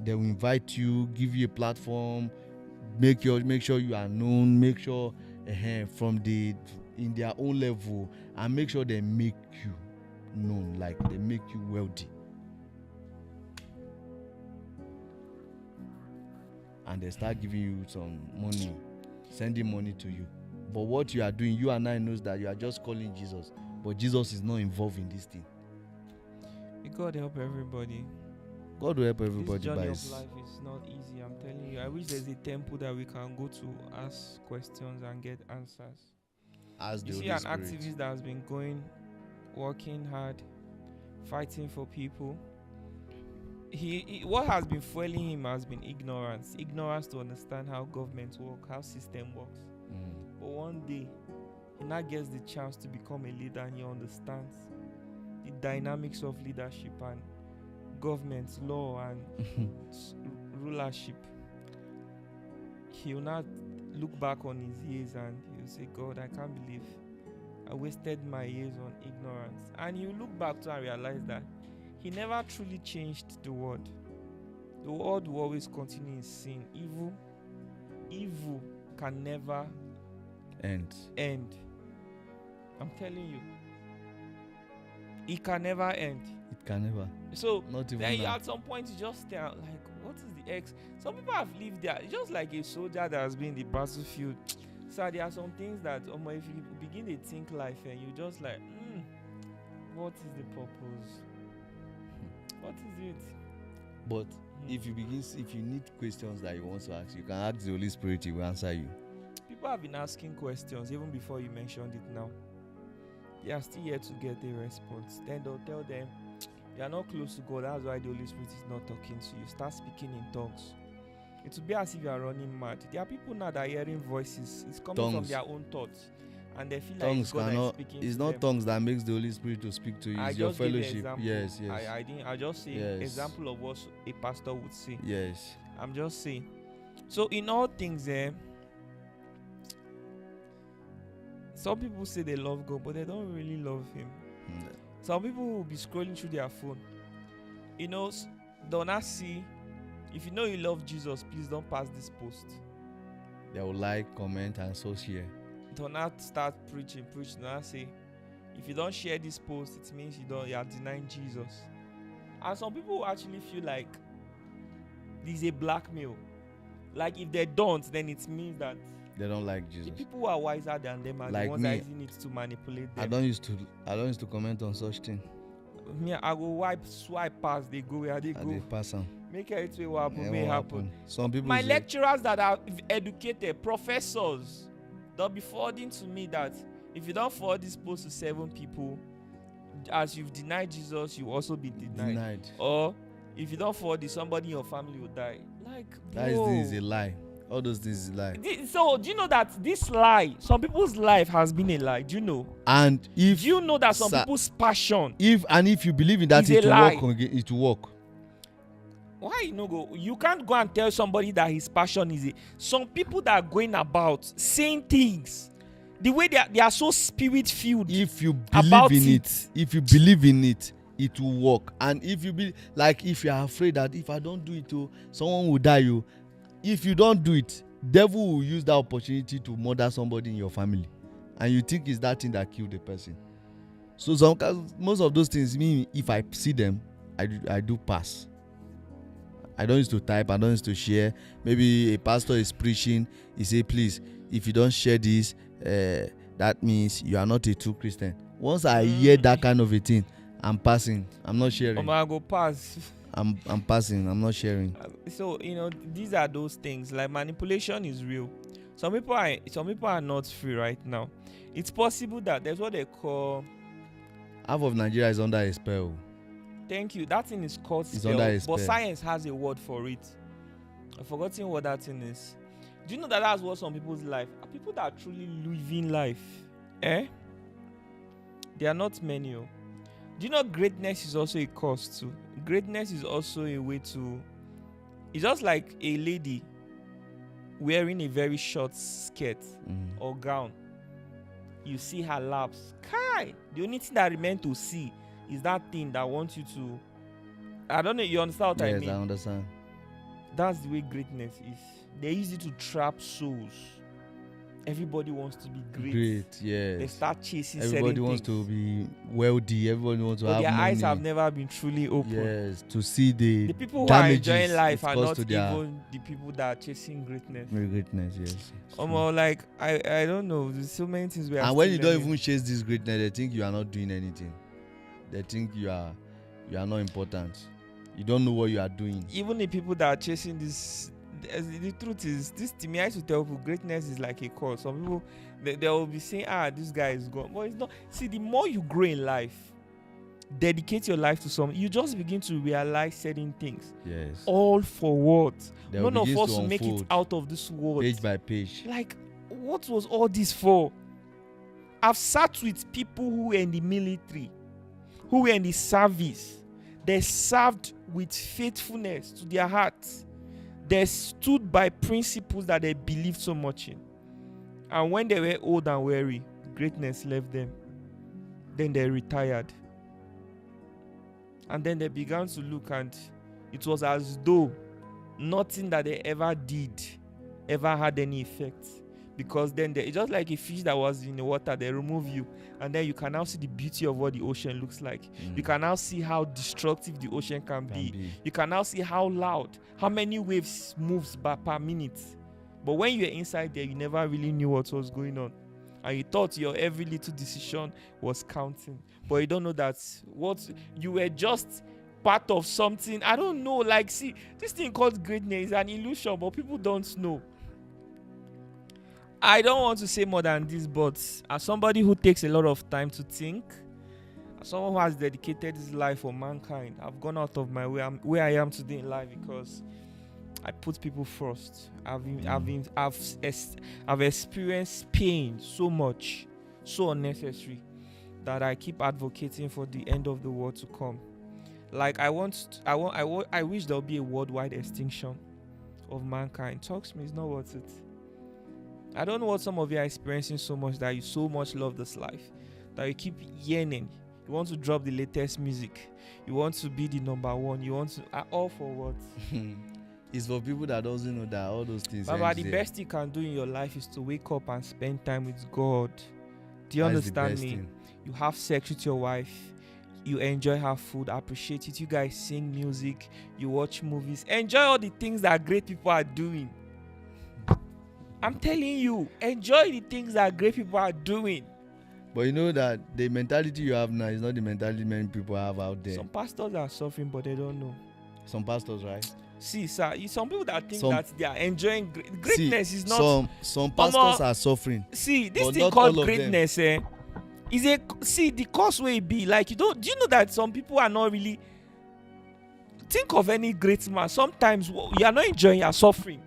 They will invite you, give you a platform, make sure you are known, make sure in their own level, and make sure they make you. known, like they make you wealthy. And they start giving you some money, sending money to you. But what you are doing, you and I knows that you are just calling Jesus. But Jesus is not involved in this thing. God help everybody. God will help everybody. This journey by of his... life is not easy, I'm telling you. I wish there's a temple that we can go to ask questions and get answers. As the You see Holy an Spirit. activist that has been going, working hard, fighting for people. He what has been fueling him has been ignorance to understand how governments work, how system works. But one day he now gets the chance to become a leader, and he understands the dynamics of leadership and government, law, and rulership. He'll not look back on his years and he'll say, God, I can't believe I wasted my years on ignorance. And he'll look back to and realize that he never truly changed the world. The world will always continue in sin. Evil can never end. I'm telling you, it can never end. It can never. So not even then now. at some point you just stay out like, what is the X? Some people have lived there. It's just like a soldier that has been in the battlefield. So there are some things that if you begin to think life and you just like, what is the purpose? What is it? But if you need questions that you want to ask, you can ask the Holy Spirit, he will answer you. People have been asking questions even before you mentioned it now. They are still here to get a response. Then they'll tell them, you are not close to God, that's why the Holy Spirit is not talking to you. Start speaking in tongues. It will be as if you are running mad. There are people now that are hearing voices. It's coming from their own thoughts. And they feel like tongues God is speaking it's to not them. tongues that makes the Holy Spirit to speak to you. It's your fellowship. Yes. I just say example of what a pastor would say. Yes. I'm just saying. So in all things, some people say they love God, but they don't really love him. Some people will be scrolling through their phone. Do not see. If you know you love Jesus, please don't pass this post. They will like, comment, and so share. Do not start preaching. Do not say, if you don't share this post, it means you are denying Jesus. And some people actually feel like this is a blackmail. Like if they don't, then it means that they don't like Jesus. The people who are wiser than them are like the ones me, that using it to manipulate them. I don't used to comment on such thing. Me, I go swipe past, they go where they go. They pass on. Make it what happen, may happen. Some people my lecturers that are educated, professors, they'll be forwarding to me that if you don't forward this post to 7 people, as you've denied Jesus, you also be denied. Or if you don't forward it, somebody in your family will die. Like, that is a lie. All those things is a lie. So do you know that this lie, some people's life has been a lie? Do you know? And if do you know that some people's passion, if you believe in that, it will work. Why you can't go and tell somebody that his passion is some people that are going about saying things the way they are so spirit filled. If you believe in it, it will work. And if you are afraid that if I don't do it, someone will die. If you don't do it, devil will use that opportunity to murder somebody in your family, and you think it's that thing that killed the person. So most of those things, if I see them, I do pass. I don't used to type, I don't used to share. Maybe a pastor is preaching, he say, please, if you don't share this, that means you are not a true Christian. Once I hear that kind of a thing, I'm passing. I'm not sharing. I go pass. I'm passing. I'm not sharing. So these are those things. Like manipulation is real. Some people are not free right now. It's possible that there's what they call. Half of Nigeria is under a spell. Thank you. That thing is called spell. Under a spell. But science has a word for it. I've forgotten what that thing is. Do you know that that's what some people's life are? People that are truly living life. They are not many. Do you know greatness is also a cost too? Greatness is also a way to. It's just like a lady wearing a very short skirt or gown. You see her laps. Kai! The only thing that remains to see is that thing that wants you to. I don't know. You understand what I mean? Yes, I understand. That's the way greatness is. They use it to trap souls. everybody wants to be great. Great, yes. They start chasing Everybody certain wants things. to be wealthy. Everybody wants to But have their money. eyes have never been truly open. Yes, to see the people who are damages enjoying life it are caused not to their even the people that are chasing greatness. greatness. Yes. it's true. Like I don't know. There's so many things we are. And when still you don't learning. even chase this greatness, they think you are not doing anything. They think you are not important. You don't know what you are doing. Even the people that are chasing this, the truth is, this to me, I used to tell people, greatness is like a call. Some people they will be saying, this guy is gone. But it's not. See, the more you grow in life, dedicate your life to something, you just begin to realize certain things. Yes. All for what? They None will of begin us to make it unfold out of this world. page by page. Like, what was all this for? I've sat with people who were in the military, who were in the service. They served with faithfulness to their hearts. They stood by principles that they believed so much in. And when they were old and weary, greatness left them. Then they retired. And then they began to look, and it was as though nothing that they ever did ever had any effect. Because then it's just like a fish that was in the water, they remove you, and then you can now see the beauty of what the ocean looks like. You can now see how destructive the ocean can be. You can now see how loud, how many waves moves per minute. But when you were inside there, you never really knew what was going on, and you thought your every little decision was counting. But you don't know that what you were just part of something. I don't know. Like, see, this thing called greatness is an illusion, but people don't know. I don't want to say more than this, but as somebody who takes a lot of time to think, as someone who has dedicated his life for mankind, I've gone out of my way. I'm where I am today in life because I put people first. I've experienced pain so much, so unnecessary, that I keep advocating for the end of the world to come. Like, I wish there'll be a worldwide extinction of mankind. Talk to me, it's not worth it. I don't know what some of you are experiencing so much, that you so much love this life, that you keep yearning. You want to drop the latest music. You want to be the number one. You want to all for what? It's for people that doesn't know that all those things. Baba, the best you can do in your life is to wake up and spend time with God. Do you understand me? You have sex with your wife. You enjoy her food, appreciate it. You guys sing music. You watch movies. Enjoy all the things that great people are doing. I'm telling you, enjoy the things that great people are doing. But you know that the mentality you have now is not the mentality many people have out there. Some pastors are suffering, but they don't know. Some pastors, right? See, sir, some people that think that they are enjoying greatness is not. Some pastors are suffering. See, this thing called greatness, is the cost way be like do you know that some people are not really. Think of any great man. Sometimes you are not enjoying, you are suffering.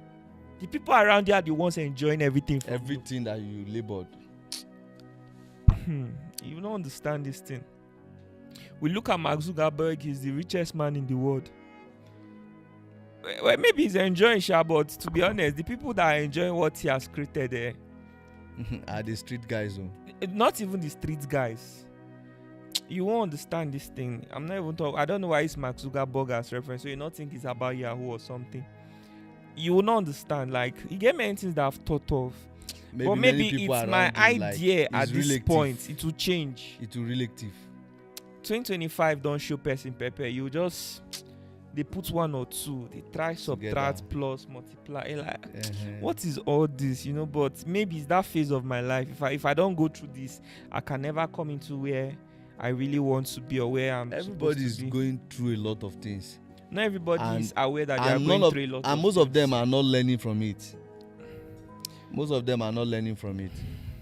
The people around you are the ones enjoying everything. Everything that you labored. You don't understand this thing. We look at Mark Zuckerberg, he's the richest man in the world. Well, maybe he's enjoying but to be honest, the people that are enjoying what he has created are the street guys. Not even the street guys. You won't understand this thing. I'm not even talking. I don't know why it's Mark Zuckerberg as reference, so you not think it's about Yahoo or something. You will not understand. Like, you get many things that I've thought of. Maybe it's my idea at this point. It will change. It will relative. 2025 don't show person pepper. You just they put one or two. They try subtract, plus, multiply. Like, what is all this? But maybe it's that phase of my life. If I don't go through this, I can never come into where I really want to be or where I'm. Everybody's going through a lot of things. Not everybody is aware that they are going through a lot of things. And most of them are not learning from it. Most of them are not learning from it.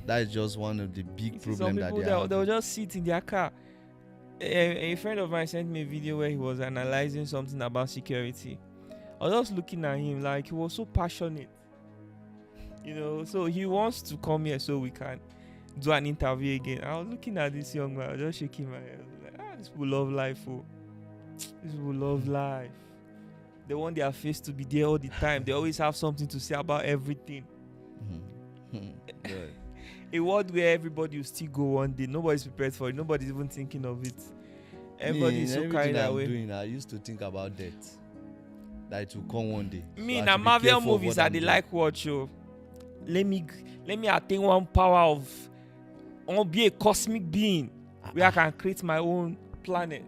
That is just one of the big problems that they have. They'll just sit in their car. A friend of mine sent me a video where he was analyzing something about security. I was just looking at him like he was so passionate. So he wants to come here so we can do an interview again. I was looking at this young man, I was just shaking my head. Like, these people love life. These people love life. They want their face to be there all the time. They always have something to say about everything. A world where everybody will still go one day. Nobody's prepared for it. Nobody's even thinking of it. Everybody is so carried away. I used to think about death. That it will come one day. Now Marvel movies are the like watch. let me attain one power of, I want to be a cosmic being where I can create my own planet.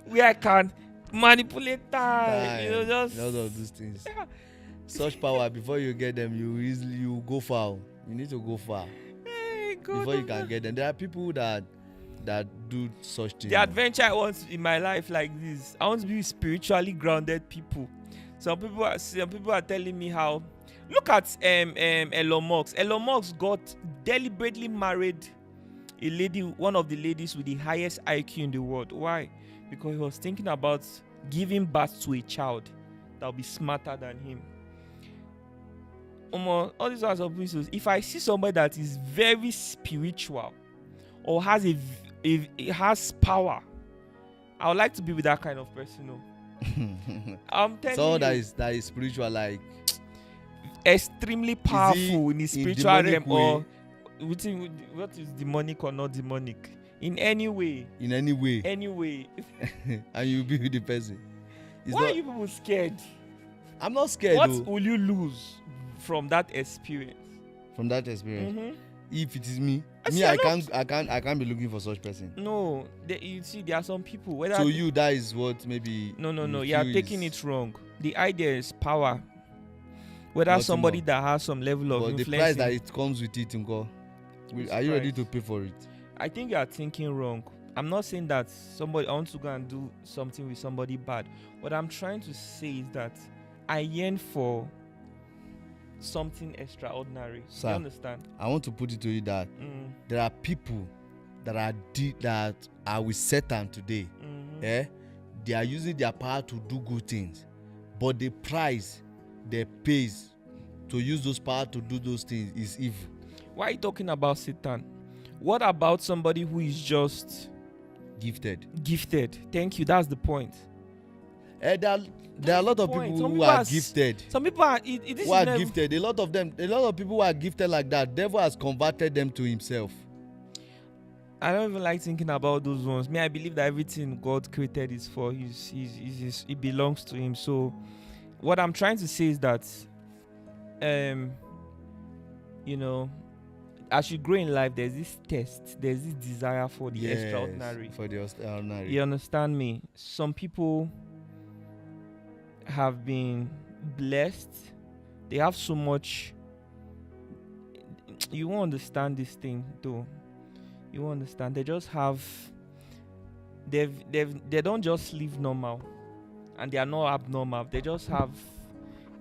Where I can manipulate time. You know, just all of these things. Such power, before you get them, you go far. You need to go far before you can get them. There are people that do such things. The adventure I want in my life like this, I want to be spiritually grounded people. Some people are telling me how. Look at Elon Musk. Elon Musk got deliberately married a lady, one of the ladies with the highest IQ in the world. Why? Because he was thinking about giving birth to a child that will be smarter than him. All these sorts of reasons. If I see somebody that is very spiritual or has has power, I would like to be with that kind of person. No? I'm telling so you. that is spiritual, like extremely powerful in the spiritual realm, or what is demonic or not demonic? In any way. Any way. And you be with the person. Why are you people scared? I'm not scared. What will you lose from that experience? Mm-hmm. If it is me, I can't be looking for such person. No, you see, there are some people. So you, that is what maybe. No. You are taking it wrong. The idea is power. Whether somebody that has some level of influence. But the price that it comes with it, are you ready to pay for it? I think you are thinking wrong. I'm not saying that I want to go and do something with somebody bad. What I'm trying to say is that I yearn for something extraordinary. Sir, you understand? I want to put it to you that there are people that are with Satan today. Mm-hmm. They are using their power to do good things, but the price they pay to use those power to do those things is evil. Why are you talking about Satan? What about somebody who is just gifted? Thank you. That's the point. There are a lot of people who are gifted. Some people are gifted. A lot of people who are gifted like that. Devil has converted them to himself. I don't even like thinking about those ones. I believe that everything God created is for it belongs to him. So what I'm trying to say is that as you grow in life, there's this desire for the extraordinary. You understand me? Some people have been blessed. They have so much. You won't understand this thing though. You won't understand. They just have. They don't just live normal, and they are not abnormal. They just have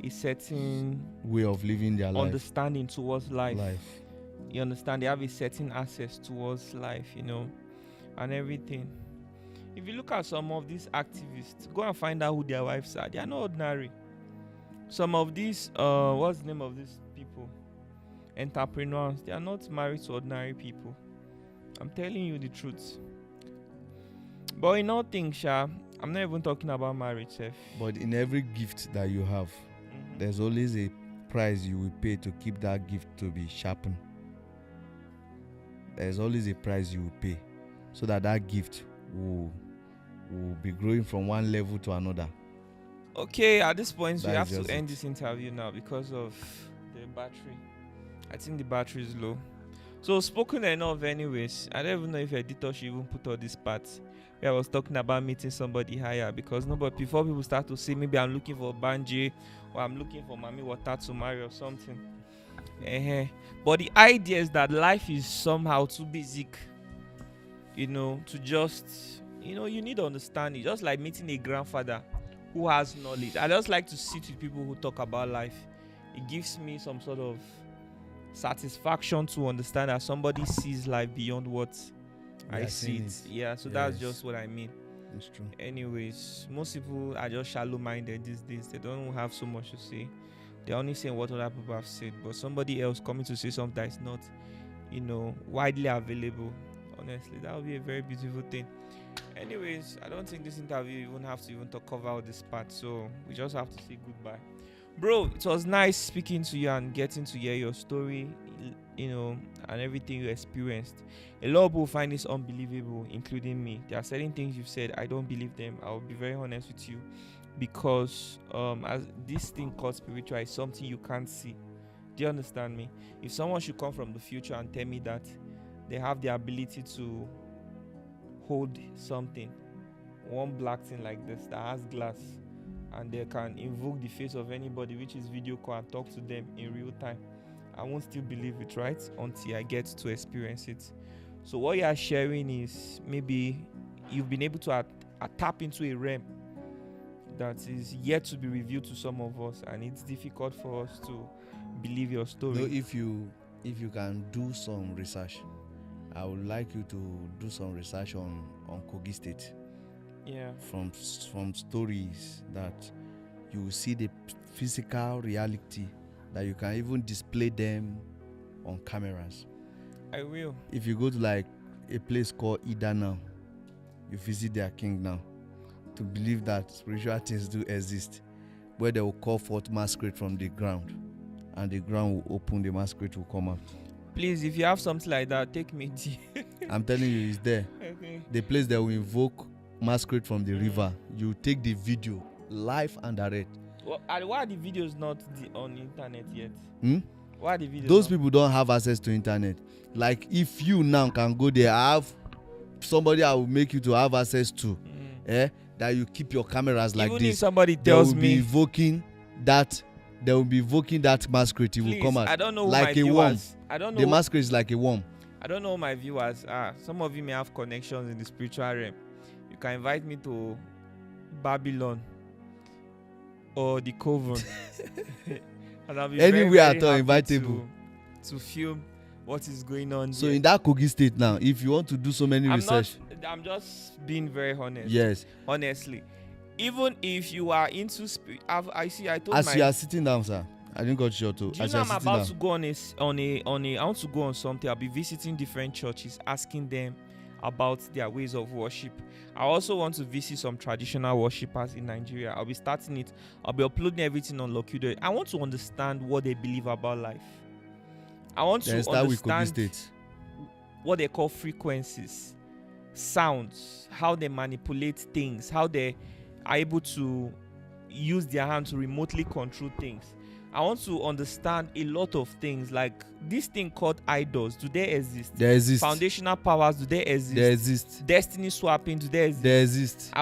a certain way of living their life. Understanding towards life. You understand? They have a certain access towards life, and everything. If you look at some of these activists, go and find out who their wives are. They are not ordinary. Some of these, what's the name of these people? Entrepreneurs. They are not married to ordinary people. I'm telling you the truth. But in all things, I'm not even talking about marriage, Chef. But in every gift that you have, there's always a price you will pay to keep that gift to be sharpened. There's always a price you will pay so that gift will be growing from one level to another. Okay, at this point, we have to end this interview now because of the battery. I think the battery is low. So, spoken enough anyways. I don't even know if editor should even put all these parts where I was talking about meeting somebody higher, because before people start to say maybe I'm looking for Banji or I'm looking for Mami Water to marry or something. But the idea is that life is somehow too basic, to just, you need to understand it. Just like meeting a grandfather who has knowledge. I just like to sit with people who talk about life. It gives me some sort of satisfaction to understand that somebody sees life beyond what I see it. Yeah, so that's just what I mean. It's true. Anyways, most people are just shallow-minded these days. They don't have so much to say. They're only saying what other people have said. But somebody else coming to say something that is not, widely available. Honestly, that would be a very beautiful thing. Anyways, I don't think this interview even have to cover all this part. So we just have to say goodbye. Bro, it was nice speaking to you and getting to hear your story, and everything you experienced. A lot of people find this unbelievable, including me. There are certain things you've said, I don't believe them. I'll be very honest with you. because as this thing called spiritual is something you can't see. Do you understand me? If someone should come from the future and tell me that they have the ability to hold something, one black thing like this that has glass, and they can invoke the face of anybody, which is video call, and talk to them in real time, I won't still believe it, right? Until I get to experience it. So what you are sharing is maybe you've been able to tap into a realm that is yet to be revealed to some of us, and it's difficult for us to believe your story. No, if you can do some research, I would like you to do some research on Kogi State. Yeah. From stories that you will see the physical reality, that you can even display them on cameras. I will. If you go to like a place called Ida now, you visit their king now, to believe that spiritual things do exist, where they will call forth masquerade from the ground, and the ground will open, the masquerade will come out. Please, if you have something like that, take me. I'm telling you, it's there. Okay. The place that will invoke masquerade from the river, you take the video live and direct. Well, why are the videos not on internet yet? Why are the videos? Those people don't have access to internet. Like if you now can go there, have somebody I will make you to have access to, that you keep your cameras like even this. If somebody tells me, they will be evoking that masquerade. It will come out. I don't know like my a viewers. worm. I don't know. The masquerade is like a worm. I don't know my viewers. Some of you may have connections in the spiritual realm. You can invite me to Babylon or the Coven. And I'll be anywhere very, at all happy invitable to film what is going on. So here. in that Kogi State now, if you want to do so many research, I'm just being very honest. Yes. Honestly, even if you are into spirit, I told as you are sitting down, sir, I didn't got short too. Do you know I'm about to go on a I want to go on something. I'll be visiting different churches, asking them about their ways of worship. I also want to visit some traditional worshipers in Nigeria. I'll be starting it. I'll be uploading everything on Educator. I want to understand what they believe about life. I want to understand what they call frequencies, sounds, how they manipulate things, how they are able to use their hand to remotely control things. I want to understand a lot of things, like this thing called idols. Do they exist? They exist. Foundational powers, do they exist? They exist. Destiny swapping, do they exist? They exist.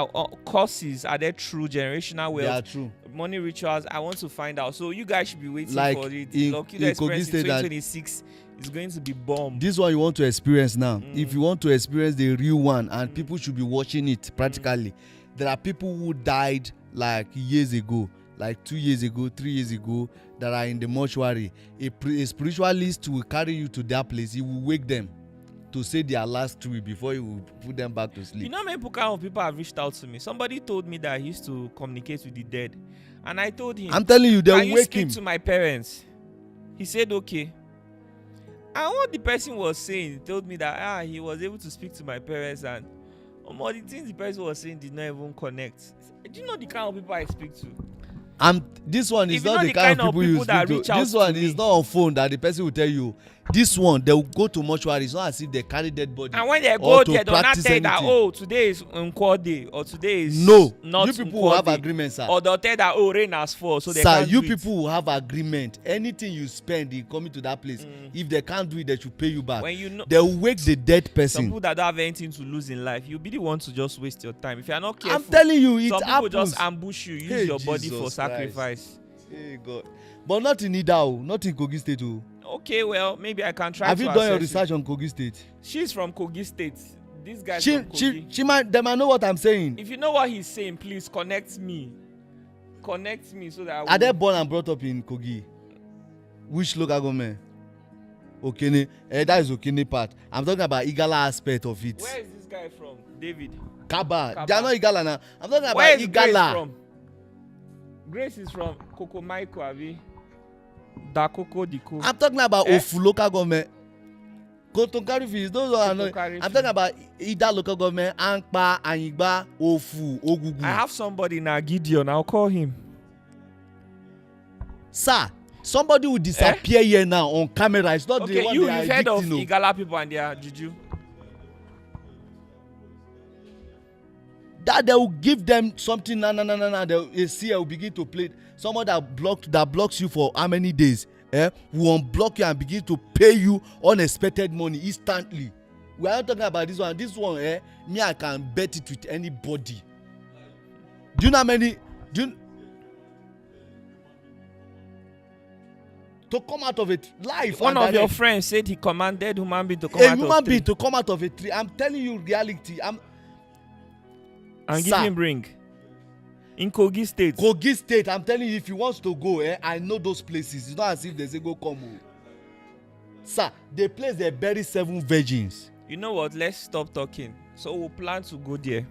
Curses, are they true? Generational wealth? They are true. Money rituals, I want to find out. So you guys should be waiting like for it. In Experience in 2026 is going to be bomb. This one you want to experience now. If you want to experience the real one, and people should be watching it practically. There are people who died like years ago, like 2 years ago, 3 years ago, that are in the mortuary. A spiritualist will carry you to that place. He will wake them to say their last three before he will put them back to sleep. You know how many kind of people have reached out to me? Somebody told me that he used to communicate with the dead, and I told him, I'm telling you, they'll can you wake speak him to my parents? He said okay. And what the person was saying, he told me that he was able to speak to my parents, and the things the person was saying did not even connect. Do you know the kind of people I speak to? This one is not the kind of people you speak to. This one is not on phone that the person will tell you. This one, they will go to mortuary. It's not as if they carry dead body. And when they go there, they'll not tell that, today is Unquad day, or today is not you people will have agreement, sir. Or they'll tell that, rain has fallen, so they can't do it. Sir, you people will have agreement. Anything you spend in coming to that place, if they can't do it, they should pay you back. When you know, they will wake the dead person. Some people that don't have anything to lose in life, you'll be the one to just waste your time. If you're not careful, I'm telling you, it some happens. people just ambush you, use your body for sacrifice. Hey God. But not in Ida, not in Kogi State. Okay, well, maybe I can try. Have you done your research on Kogi State? She's from Kogi State. This guy from Kogi. They might know what I'm saying. If you know what he's saying, please connect me. Connect me so that Are they born and brought up in Kogi? Which local government? Okene. That is Okene part. I'm talking about Igala aspect of it. Where is this guy from? David. Kaba. They are not Igala now. I'm talking about Where is Igala. Grace from? Grace is from Koko Maiko, Abi. Da Koko Diko. I'm talking about Ofu local government. Kotonkarifi, those are not. I'm talking about Ida local government, Ankpa, Anyigba, Ofu, Ogugu. I have somebody now, Gideon. I'll call him. Sir, somebody will disappear here now on camera. It's not the one you've they are heard of addicting. Igala people and their juju. that they will give them something. They see, will begin to play. Someone that blocks you for how many days, will unblock you and begin to pay you unexpected money instantly. We are not talking about this one. This one, me, I can bet it with anybody. Do you know how many? To come out of it life. One of your friends said he commanded human being to come out of a tree. A human being to come out of a tree. I'm telling you reality. And give him ring. In Kogi State. Kogi State. I'm telling you, if he wants to go, I know those places. It's not as if they say go come. Sir, the place they bury 7 virgins. You know what? Let's stop talking. So we'll plan to go there.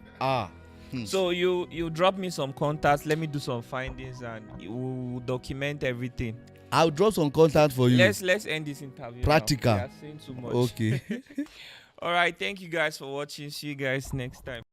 So you drop me some contacts. Let me do some findings and we'll document everything. I'll drop some contact for you. Let's end this interview. Practical. We are saying too much. Okay. All right. Thank you guys for watching. See you guys next time.